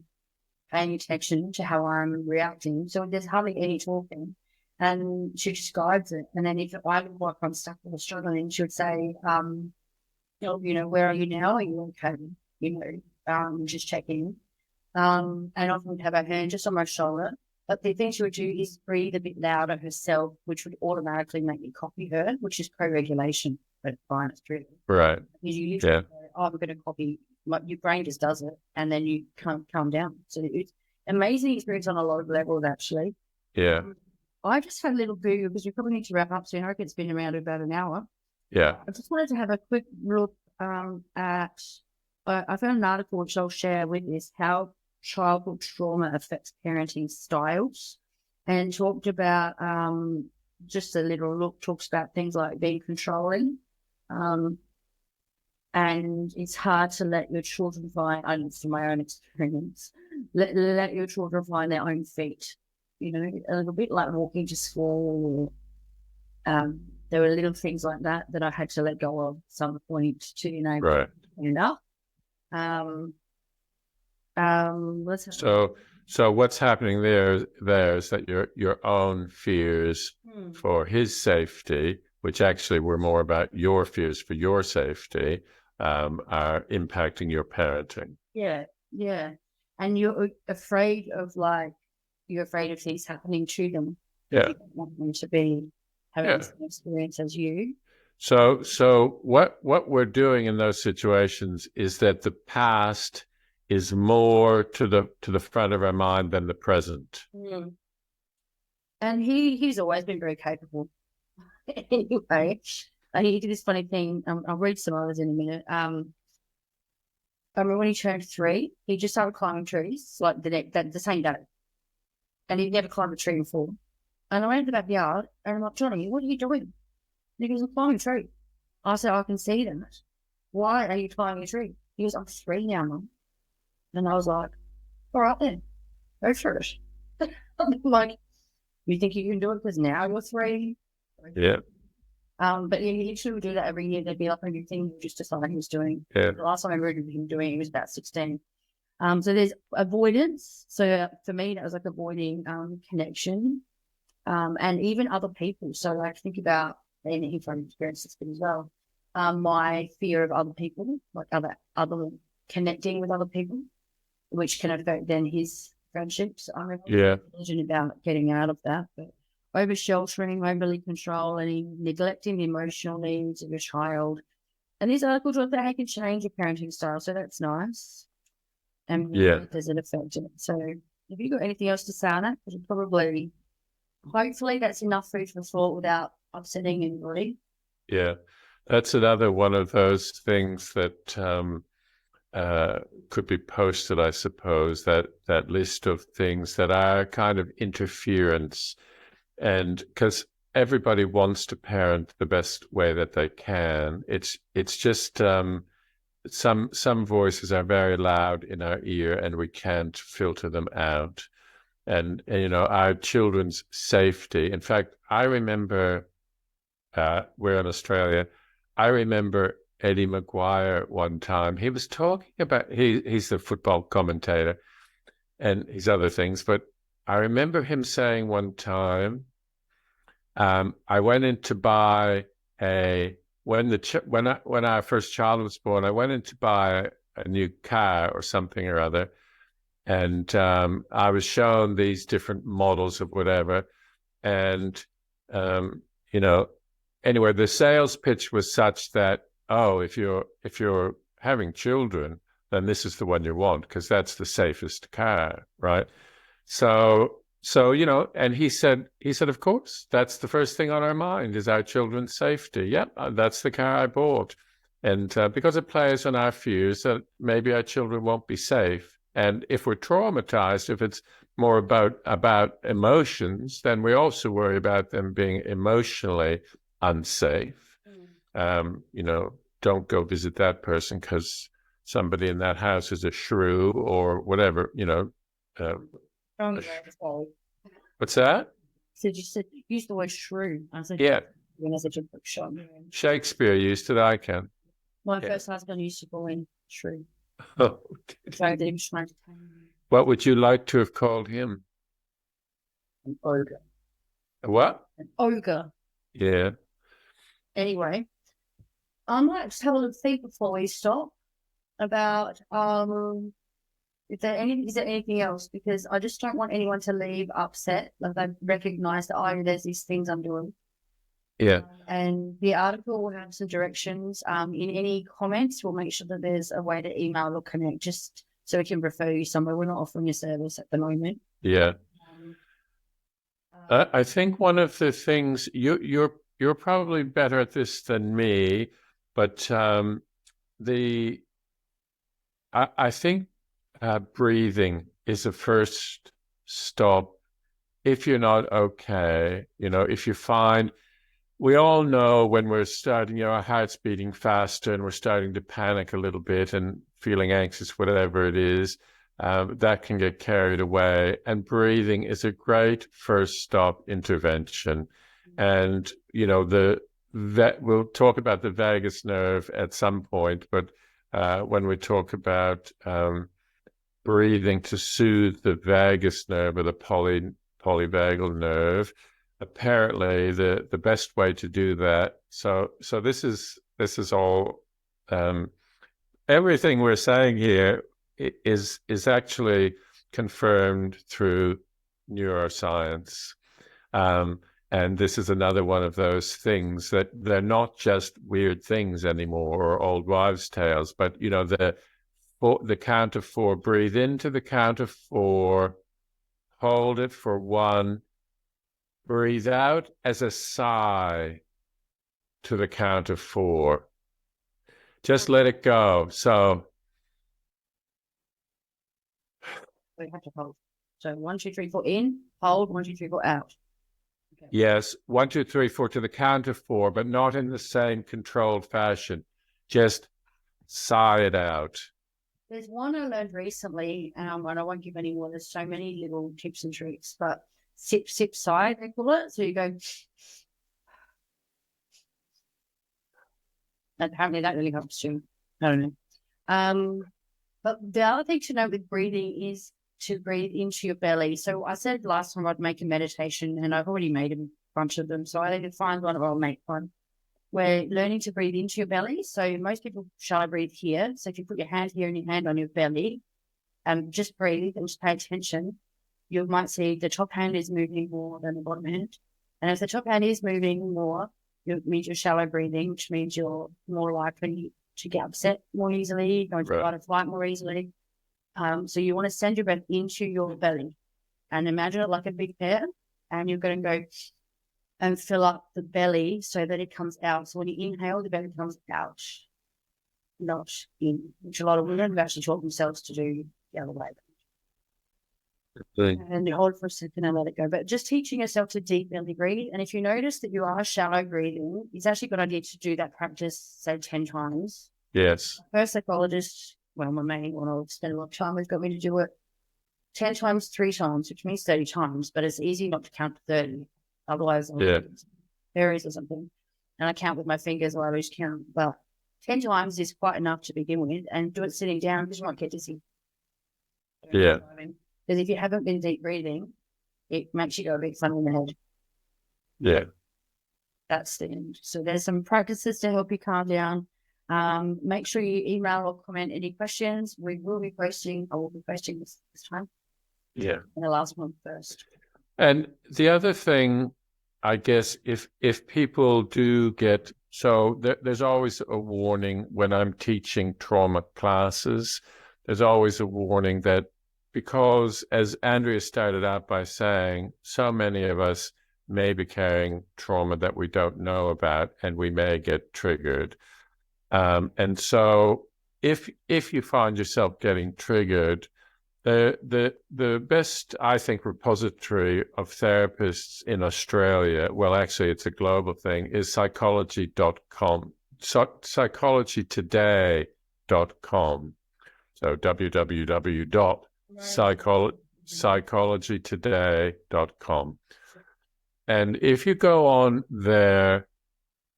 C: paying attention to how I'm reacting. So there's hardly any talking, and she just guides it. And then if I look like I'm stuck or struggling, she would say, where are you now? Are you okay? Just checking. And often would have her hand just on my shoulder. But the thing she would do is breathe a bit louder herself, which would automatically make me copy her, which is co-regulation. But fine, it's true.
A: Right.
C: You go, I'm going to copy. Your brain just does it, and then you calm down. So it's amazing experience on a lot of levels, actually.
A: Yeah. I
C: just had a little boo because we probably need to wrap up soon. I reckon it's been around about an hour.
A: Yeah.
C: I just wanted to have a quick look at. I found an article which I'll share with this, how childhood trauma affects parenting styles, and talked about just a little look. Talks about things like being controlling. And it's hard to let your children find, I know from my own experience, let your children find their own feet. A little bit like walking to school. There were little things like that I had to let go of at some point to enable
A: right.
C: enough.
A: So So what's happening there is that your own fears for his safety, which actually were more about your fears for your safety, are impacting your parenting.
C: Yeah, yeah. And you're afraid of things happening to them.
A: Yeah.
C: You don't want them to be having
A: Yeah.
C: the same experience as you.
A: So what we're doing in those situations is that the past is more to the front of our mind than the present.
C: And he's always been very capable. Anyway, he did this funny thing. I'll read some others in a minute. I remember when he turned 3, he just started climbing trees like the same day, and he'd never climbed a tree before. And I went to the backyard, and I'm like, Johnny, what are you doing? And he goes, I'm climbing a tree. I said, I can see that. Why are you climbing a tree? He goes, I'm 3 now, Mum. And I was like, all right then, go for it. I'm like, you think you can do it because now you're 3?
A: Yeah.
C: But yeah, he usually would do that every year. There'd be like a new thing he just decided he was doing.
A: Yeah.
C: The last time I remember him doing it, he was about 16. So there's avoidance. So for me, that was like avoiding connection, and even other people. So like think about, and he probably experienced this as well. My fear of other people, like other connecting with other people, which can affect then his friendships. I'm religion about getting out of that, but over sheltering, overly controlling, neglecting the emotional needs of your child. And these articles are that how you can change your parenting style, so that's nice. And does it affect it? So have you got anything else to say on that? Because probably, hopefully that's enough food for thought without upsetting anybody.
A: Yeah, that's another one of those things that could be posted, I suppose, that list of things that are kind of interference. And because everybody wants to parent the best way that they can, it's just some voices are very loud in our ear and we can't filter them out. And our children's safety. In fact, I remember we're in Australia. I remember Eddie Maguire one time. He was talking about he's the football commentator and his other things, but I remember him saying one time, I went in to buy when our first child was born, I went in to buy a new car or something or other, and I was shown these different models of whatever, and anyway, the sales pitch was such that, oh, if you're having children, then this is the one you want because that's the safest car, right? So and he said, of course, that's the first thing on our mind is our children's safety. Yep, that's the car I bought. And because it plays on our fears that maybe our children won't be safe. And if we're traumatized, if it's more about emotions, then we also worry about them being emotionally unsafe. Don't go visit that person because somebody in that house is a shrew or whatever, What's that?
C: So you said use the word shrew. I said,
A: yeah.
C: When I said your book shop.
A: Shakespeare used it. I can.
C: My first husband used to call him shrew.
A: Oh, what would you like to have called him?
C: An ogre.
A: A what?
C: An ogre.
A: Yeah.
C: Anyway, I might just have a little think before we stop about is there anything else? Because I just don't want anyone to leave upset. Like they recognise that there's these things I'm doing.
A: Yeah.
C: And the article will have some directions. In any comments, we'll make sure that there's a way to email or connect, just so we can refer you somewhere. We're not offering a service at the moment.
A: Yeah. I think one of the things you're probably better at this than me, but I think breathing is a first stop. If you're not okay, if you find, we all know when we're starting, our heart's beating faster and we're starting to panic a little bit and feeling anxious, whatever it is, that can get carried away. And breathing is a great first stop intervention. And, we'll talk about the vagus nerve at some point, but when we talk about breathing to soothe the vagus nerve or the polyvagal nerve. Apparently, the best way to do that. So this is all. Everything we're saying here is actually confirmed through neuroscience. And this is another one of those things that they're not just weird things anymore or old wives' tales, but the count of 4, breathe into the count of 4, hold it for 1, breathe out as a sigh to the count of 4. Just let it go. So
C: we have to hold. So 1, 2, 3, 4 in, hold, 1, 2, 3, 4 out. Okay.
A: Yes, 1, 2, 3, 4 to the count of 4, but not in the same controlled fashion. Just sigh it out.
C: There's one I learned recently, and I won't give any more. There's so many little tips and tricks, but sip, sip, sigh, they call it. So you go, apparently that really helps too. I don't know. But the other thing to know with breathing is to breathe into your belly. So I said last time I'd make a meditation, and I've already made a bunch of them. So I need to find one, or I'll make one. We're learning to breathe into your belly. So most people shallow breathe here. So if you put your hand here and your hand on your belly and just breathe and just pay attention, you might see the top hand is moving more than the bottom hand. And if the top hand is moving more, it means you're shallow breathing, which means you're more likely to get upset more easily, go into fight or flight more easily. So you want to send your breath into your belly and imagine it like a big pear, and you're going to go and fill up the belly so that it comes out. So when you inhale, the belly comes out, not in, which a lot of women have actually taught themselves to do the other way. And you hold for a second and let it go. But just teaching yourself to deep belly breathe. And if you notice that you are shallow breathing, it's actually a good idea to do that practice, say, 10 times.
A: Yes.
C: First psychologist, well, my main one I'll spend a lot of time with, got me to do it 10 times, 3 times, which means 30 times. But it's easy not to count to 30. Otherwise, varies or something. And I count with my fingers, or I lose count. Well, 10 times is quite enough to begin with, and do it sitting down because you might get dizzy.
A: Yeah.
C: Because if you haven't been deep breathing, it makes you go a bit funny in the head.
A: Yeah.
C: That's the end. So there's some practices to help you calm down. Make sure you email or comment any questions. I will be posting this time.
A: Yeah.
C: And the last one first.
A: And the other thing, I guess, if people do get, so there's always a warning when I'm teaching trauma classes, there's always a warning that because, as Andrea started out by saying, so many of us may be carrying trauma that we don't know about, and we may get triggered. And so if you find yourself getting triggered, the best, I think, repository of therapists in Australia, well, actually, it's a global thing, is psychology.com, psychologytoday.com. So www.psychologytoday.com. And if you go on there,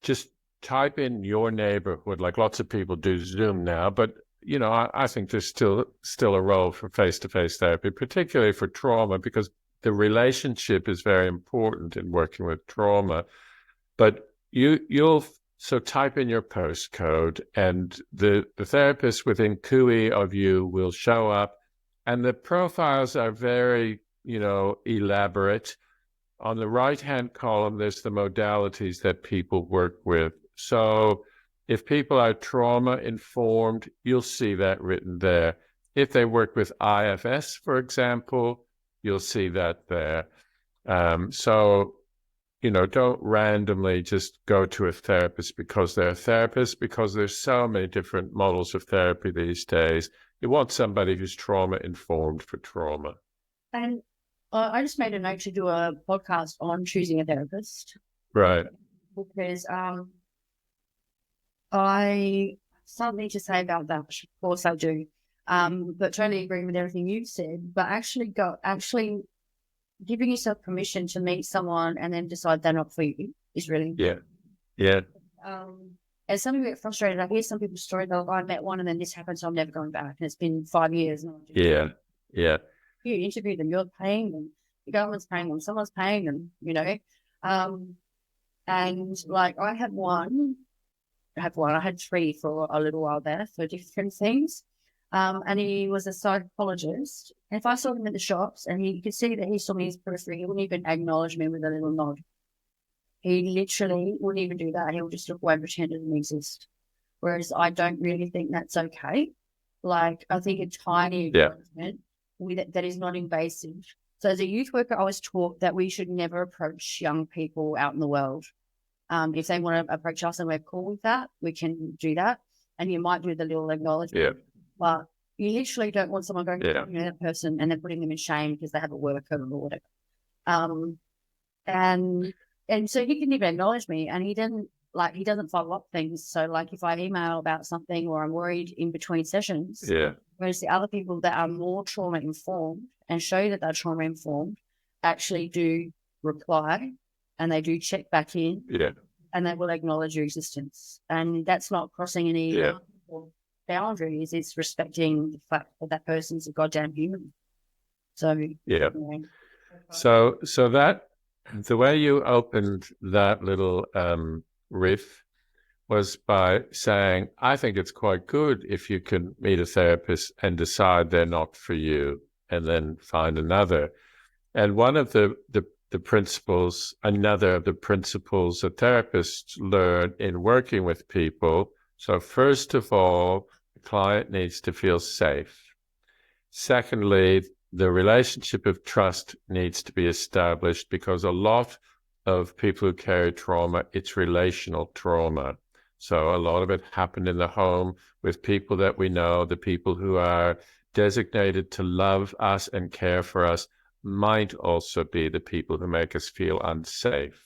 A: just type in your neighborhood, like lots of people do Zoom now, but I think there's still a role for face-to-face therapy, particularly for trauma, because the relationship is very important in working with trauma. But you'll type in your postcode, and the therapist within CUI of you will show up, and the profiles are very, elaborate. On the right-hand column, there's the modalities that people work with. So if people are trauma-informed, you'll see that written there. If they work with IFS, for example, you'll see that there. So, don't randomly just go to a therapist because they're a therapist, because there's so many different models of therapy these days. You want somebody who's trauma-informed for trauma.
C: And I just made a note to do a podcast on choosing a therapist.
A: Right.
C: Because I something to say about that. Of course I do. But totally agree with everything you've said. But actually giving yourself permission to meet someone and then decide they're not for you is really important.
A: Yeah.
C: And some people get frustrated. I hear some people's story, they're like, I met one and then this happened, so I'm never going back. And it's been 5 years. And
A: Yeah. Yeah.
C: You interview them, you're paying them, the government's paying them, someone's paying them, you know. And like I had three for a little while there for different things. And he was a psychologist. And if I saw him in the shops and you could see that he saw me as periphery, he wouldn't even acknowledge me with a little nod. He literally wouldn't even do that. He would just look away and pretend it didn't exist. Whereas I don't really think that's okay. Like, I think a tiny acknowledgement that is not invasive. So as a youth worker, I was taught that we should never approach young people out in the world. If they want to approach us and we're cool with that, we can do that. And you might do the little acknowledgement.
A: Yeah.
C: But you literally don't want someone going to that person and then putting them in shame because they have a worker or whatever. And so he didn't even acknowledge me, and he doesn't follow up things. So like if I email about something or I'm worried in between sessions, whereas the other people that are more trauma informed and show that they're trauma informed actually do reply and they do check back in and they will acknowledge your existence. And that's not crossing any boundaries. It's respecting the fact that that person's a goddamn human. So,
A: So that, the way you opened that little riff was by saying, I think it's quite good if you can meet a therapist and decide they're not for you and then find another. And one of the principles, another of the principles that therapists learn in working with people. So first of all, the client needs to feel safe. Secondly, the relationship of trust needs to be established, because a lot of people who carry trauma, it's relational trauma. So a lot of it happened in the home with people that we know. The people who are designated to love us and care for us might also be the people who make us feel unsafe.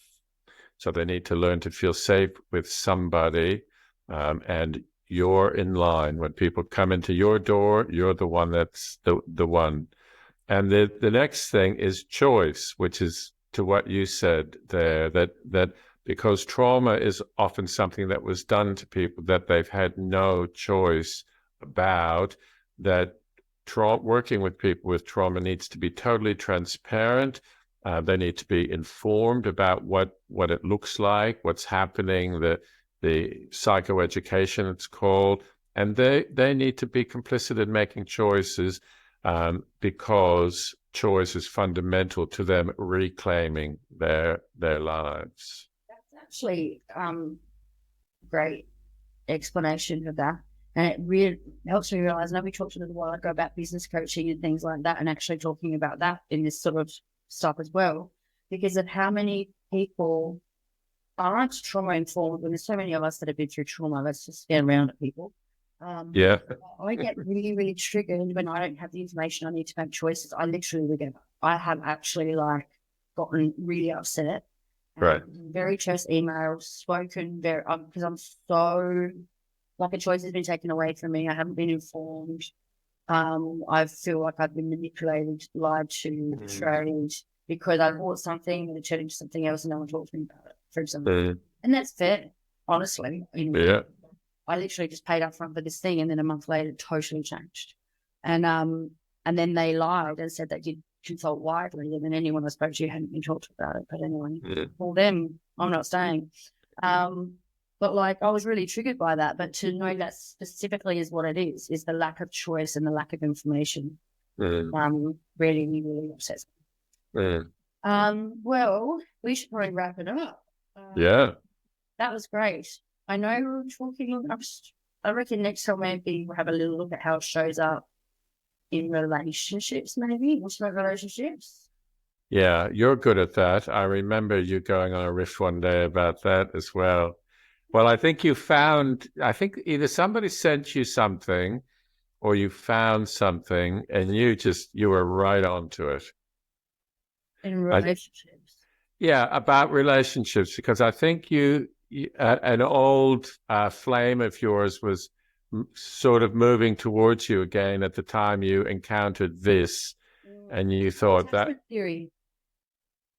A: So they need to learn to feel safe with somebody, and you're in line. When people come into your door, you're the one that's the one. And the next thing is choice, which is to what you said there, that because trauma is often something that was done to people that they've had no choice about, that working with people with trauma needs to be totally transparent. They need to be informed about what it looks like, what's happening, the psychoeducation it's called, and they need to be complicit in making choices, because choice is fundamental to them reclaiming their lives.
C: That's actually great explanation of that. And it really helps me realize, I know we talked a little while ago about business coaching and things like that, and actually talking about that in this sort of stuff as well, because of how many people aren't trauma informed, and there's so many of us that have been through trauma. Let's just stand around at people. I get really, really triggered when I don't have the information I need to make choices. I literally would get, I have actually like gotten really upset.
A: Right.
C: Very terse emails, spoken very, because I'm so, like, a choice has been taken away from me. I haven't been informed. I feel like I've been manipulated, lied to, betrayed, because I bought something and it turned into something else and no one talked to me about it, for example. And that's fair, honestly. I literally just paid up front for this thing, and then a month later it totally changed. And then they lied and said that you'd consult widely, and then anyone I spoke to hadn't been talked about it. But anyway, for them, I'm not staying. But like, I was really triggered by that. But to know that specifically is what it is the lack of choice and the lack of information. Really, really upsets me. Well, we should probably wrap it up. That was great. I know we were talking, I reckon next time maybe we'll have a little look at how it shows up in relationships, maybe, intimate relationships.
A: Yeah, you're good at that. I remember you going on a riff one day about that as well. Well, I think either somebody sent you something or you found something and you were right onto it.
C: In relationships.
A: About relationships, because I think an old flame of yours was sort of moving towards you again at the time you encountered this, and you thought
C: attachment theory.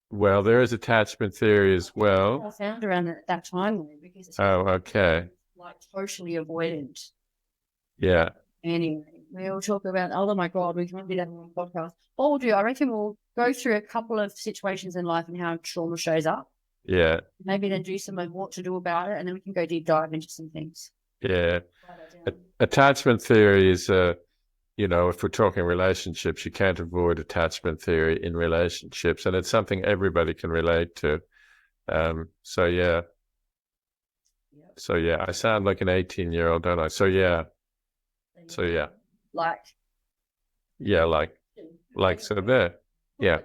A: Well, there is attachment theory as well.
C: I found around that time, because it's
A: okay.
C: like totally avoidant.
A: Yeah.
C: Anyway, we'll talk about, oh my God, we can't do that on the podcast. What we'll do, I reckon we'll go through a couple of situations in life and how trauma shows up.
A: Yeah.
C: Maybe then do some of what to do about it, and then we can go deep dive into some things.
A: Yeah. Attachment theory is, if we're talking relationships, you can't avoid attachment theory in relationships, and it's something everybody can relate to. So yeah. So yeah, I sound like an 18-year-old, don't I? So yeah. So yeah.
C: Like.
A: Yeah, like so there. Yeah.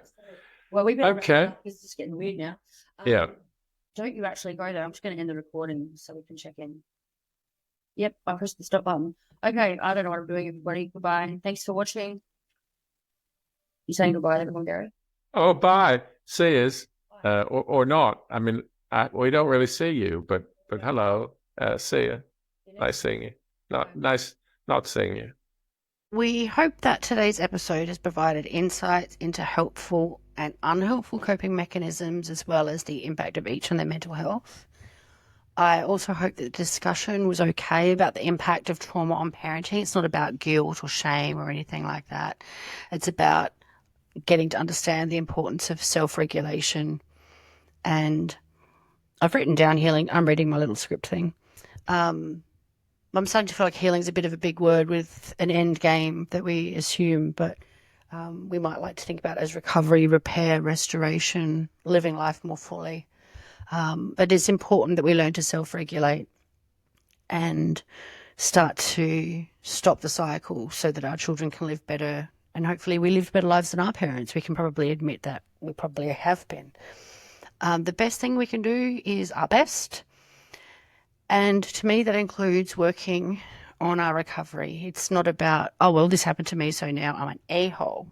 C: Well, we better
A: okay.
C: It's just getting weird now.
A: Yeah.
C: Don't you actually go there? I'm just going to end the recording so we can check in. Yep, I pressed the stop button. Okay, I don't know what I'm doing, everybody. Goodbye. Thanks for watching. You saying goodbye to everyone, Gary?
A: Oh, bye. See yous. Or not. I mean, we don't really see you, but hello. See you. Nice seeing you. Nice not seeing you.
B: We hope that today's episode has provided insights into helpful and unhelpful coping mechanisms, as well as the impact of each on their mental health. I also hope that the discussion was okay about the impact of trauma on parenting. It's not about guilt or shame or anything like that. It's about getting to understand the importance of self-regulation. And I've written down healing. I'm reading my little script thing. I'm starting to feel like healing is a bit of a big word with an end game that we assume, but we might like to think about it as recovery, repair, restoration, living life more fully. But it's important that we learn to self-regulate and start to stop the cycle so that our children can live better, and hopefully we live better lives than our parents. We can probably admit that we probably have been. The best thing we can do is our best. And to me, that includes working on our recovery. It's not about, oh, well, this happened to me, so now I'm an a-hole.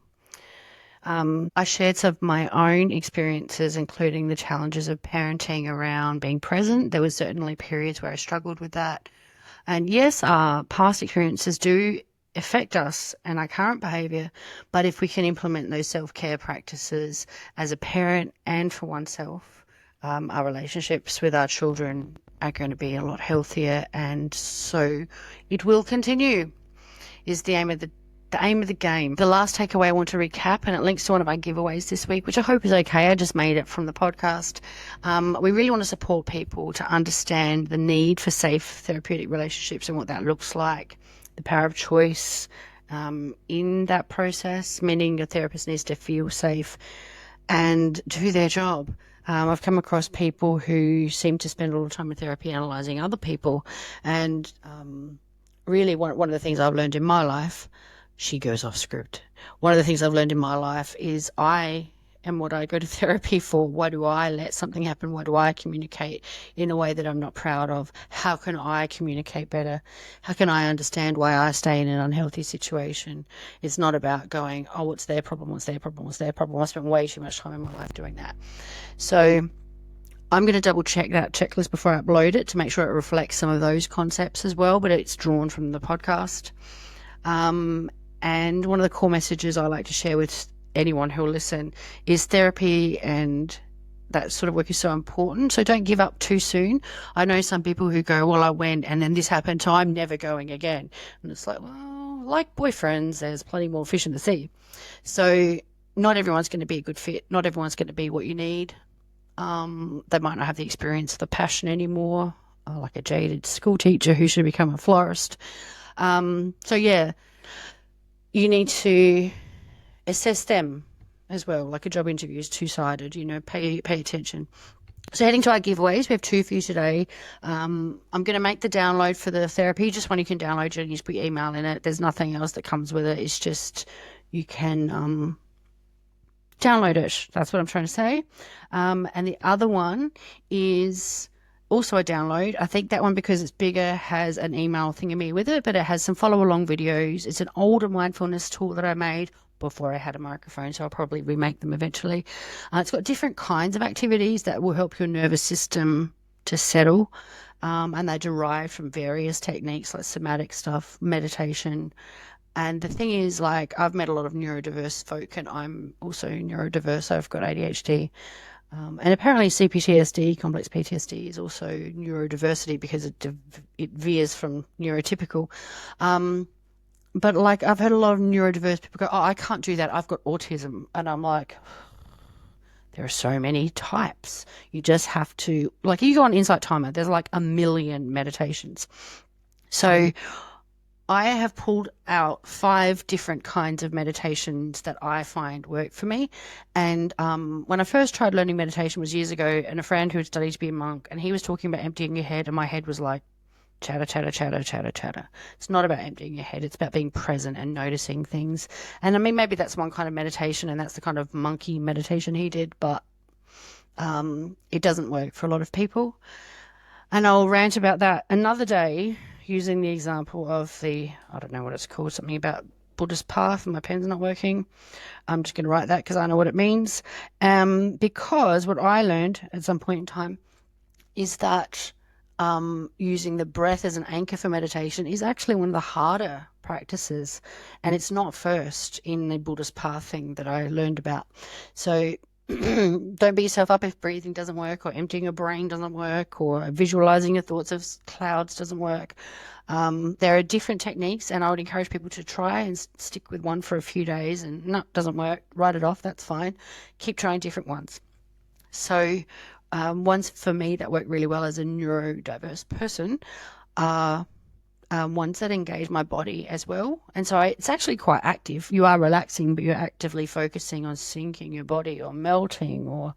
B: I shared some of my own experiences, including the challenges of parenting around being present. There were certainly periods where I struggled with that. And yes, our past experiences do affect us and our current behaviour, but if we can implement those self-care practices as a parent and for oneself, our relationships with our children are going to be a lot healthier, and so it will continue, is the aim of the game. The last takeaway I want to recap, and it links to one of our giveaways this week, which I hope is okay. I just made it from the podcast. We really want to support people to understand the need for safe therapeutic relationships and what that looks like, the power of choice in that process, meaning a therapist needs to feel safe and do their job. I've come across people who seem to spend a lot of time in therapy analysing other people, and really one of the things I've learned in my life, she goes off script. One of the things I've learned in my life is I am what I go to therapy for. Why do I let something happen? Why do I communicate in a way that I'm not proud of? How can I communicate better? How can I understand why I stay in an unhealthy situation? It's not about going, oh, what's their problem? What's their problem? What's their problem? I spent way too much time in my life doing that. So I'm going to double check that checklist before I upload it to make sure it reflects some of those concepts as well, but it's drawn from the podcast. And one of the core messages I like to share with anyone who will listen is therapy and that sort of work is so important. So don't give up too soon. I know some people who go, well, I went and then this happened, so I'm never going again. And it's like, well, like boyfriends, there's plenty more fish in the sea. So not everyone's going to be a good fit. Not everyone's going to be what you need. They might not have the experience, the passion anymore, like a jaded school teacher who should become a florist. So yeah, you need to assess them as well. Like a job interview is two-sided, pay attention. So heading to our giveaways, we have 2 for you today. I'm going to make the download for the therapy, just one you can download it and you just put your email in it. There's nothing else that comes with it. It's just you can download it. That's what I'm trying to say. And the other one is also a download. I think that one, because it's bigger, has an email thingy with it, but it has some follow-along videos. It's an older mindfulness tool that I made before I had a microphone, so I'll probably remake them eventually. It's got different kinds of activities that will help your nervous system to settle, and they derive from various techniques like somatic stuff, meditation. And the thing is, like, I've met a lot of neurodiverse folk, and I'm also neurodiverse. I've got ADHD. And apparently CPTSD, complex PTSD, is also neurodiversity because it veers from neurotypical. But like I've heard a lot of neurodiverse people go, oh, I can't do that, I've got autism. And I'm like, there are so many types. You just have to, like, you go on Insight Timer, there's like 1 million meditations. So I have pulled out 5 different kinds of meditations that I find work for me. And when I first tried learning meditation was years ago, and a friend who had studied to be a monk, and he was talking about emptying your head, and my head was like, chatter, chatter, chatter, chatter, chatter. It's not about emptying your head. It's about being present and noticing things. And I mean, maybe that's one kind of meditation, and that's the kind of monkey meditation he did, but it doesn't work for a lot of people. And I'll rant about that another day using the example of I don't know what it's called, something about Buddhist path, and my pen's not working. I'm just going to write that because I know what it means. Because what I learned at some point in time is that using the breath as an anchor for meditation is actually one of the harder practices, and it's not first in the Buddhist path thing that I learned about. So don't beat yourself up if breathing doesn't work, or emptying your brain doesn't work, or visualizing your thoughts of clouds doesn't work. There are different techniques, and I would encourage people to try and stick with one for a few days, and no, it doesn't work, write it off, that's fine. Keep trying different ones. So ones for me that work really well as a neurodiverse person are ones that engage my body as well. And so it's actually quite active. You are relaxing, but you're actively focusing on sinking your body, or melting, or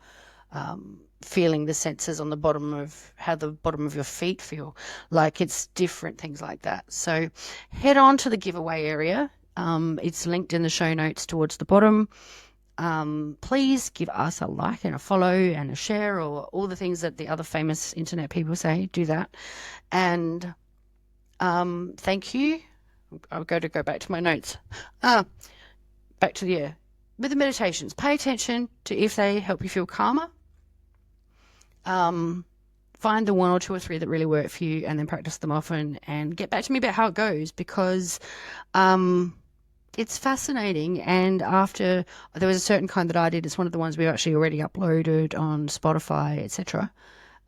B: feeling the senses on the bottom of how the bottom of your feet feel. Like, it's different things like that. So head on to the giveaway area. It's linked in the show notes towards the bottom. Please give us a like and a follow and a share, or all the things that the other famous internet people say. Do that. And thank you. I'll go back to my notes. Back to with the meditations, pay attention to if they help you feel calmer. Find the 1 or 2 or 3 that really work for you, and then practice them often, and get back to me about how it goes, because it's fascinating. And after, there was a certain kind that I did, it's one of the ones we actually already uploaded on Spotify, etc.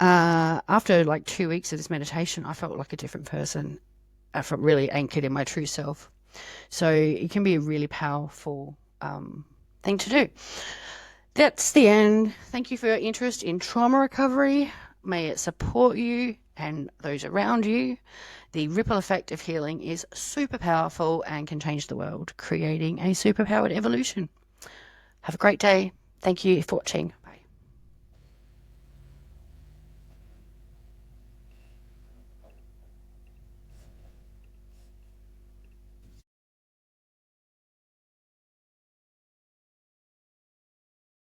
B: After like 2 weeks of this meditation, I felt like a different person. I felt really anchored in my true self. So it can be a really powerful thing to do. That's the end. Thank you for your interest in trauma recovery. May it support you and those around you. The ripple effect of healing is super powerful and can change the world, creating a superpowered evolution. Have a great day. Thank you for watching.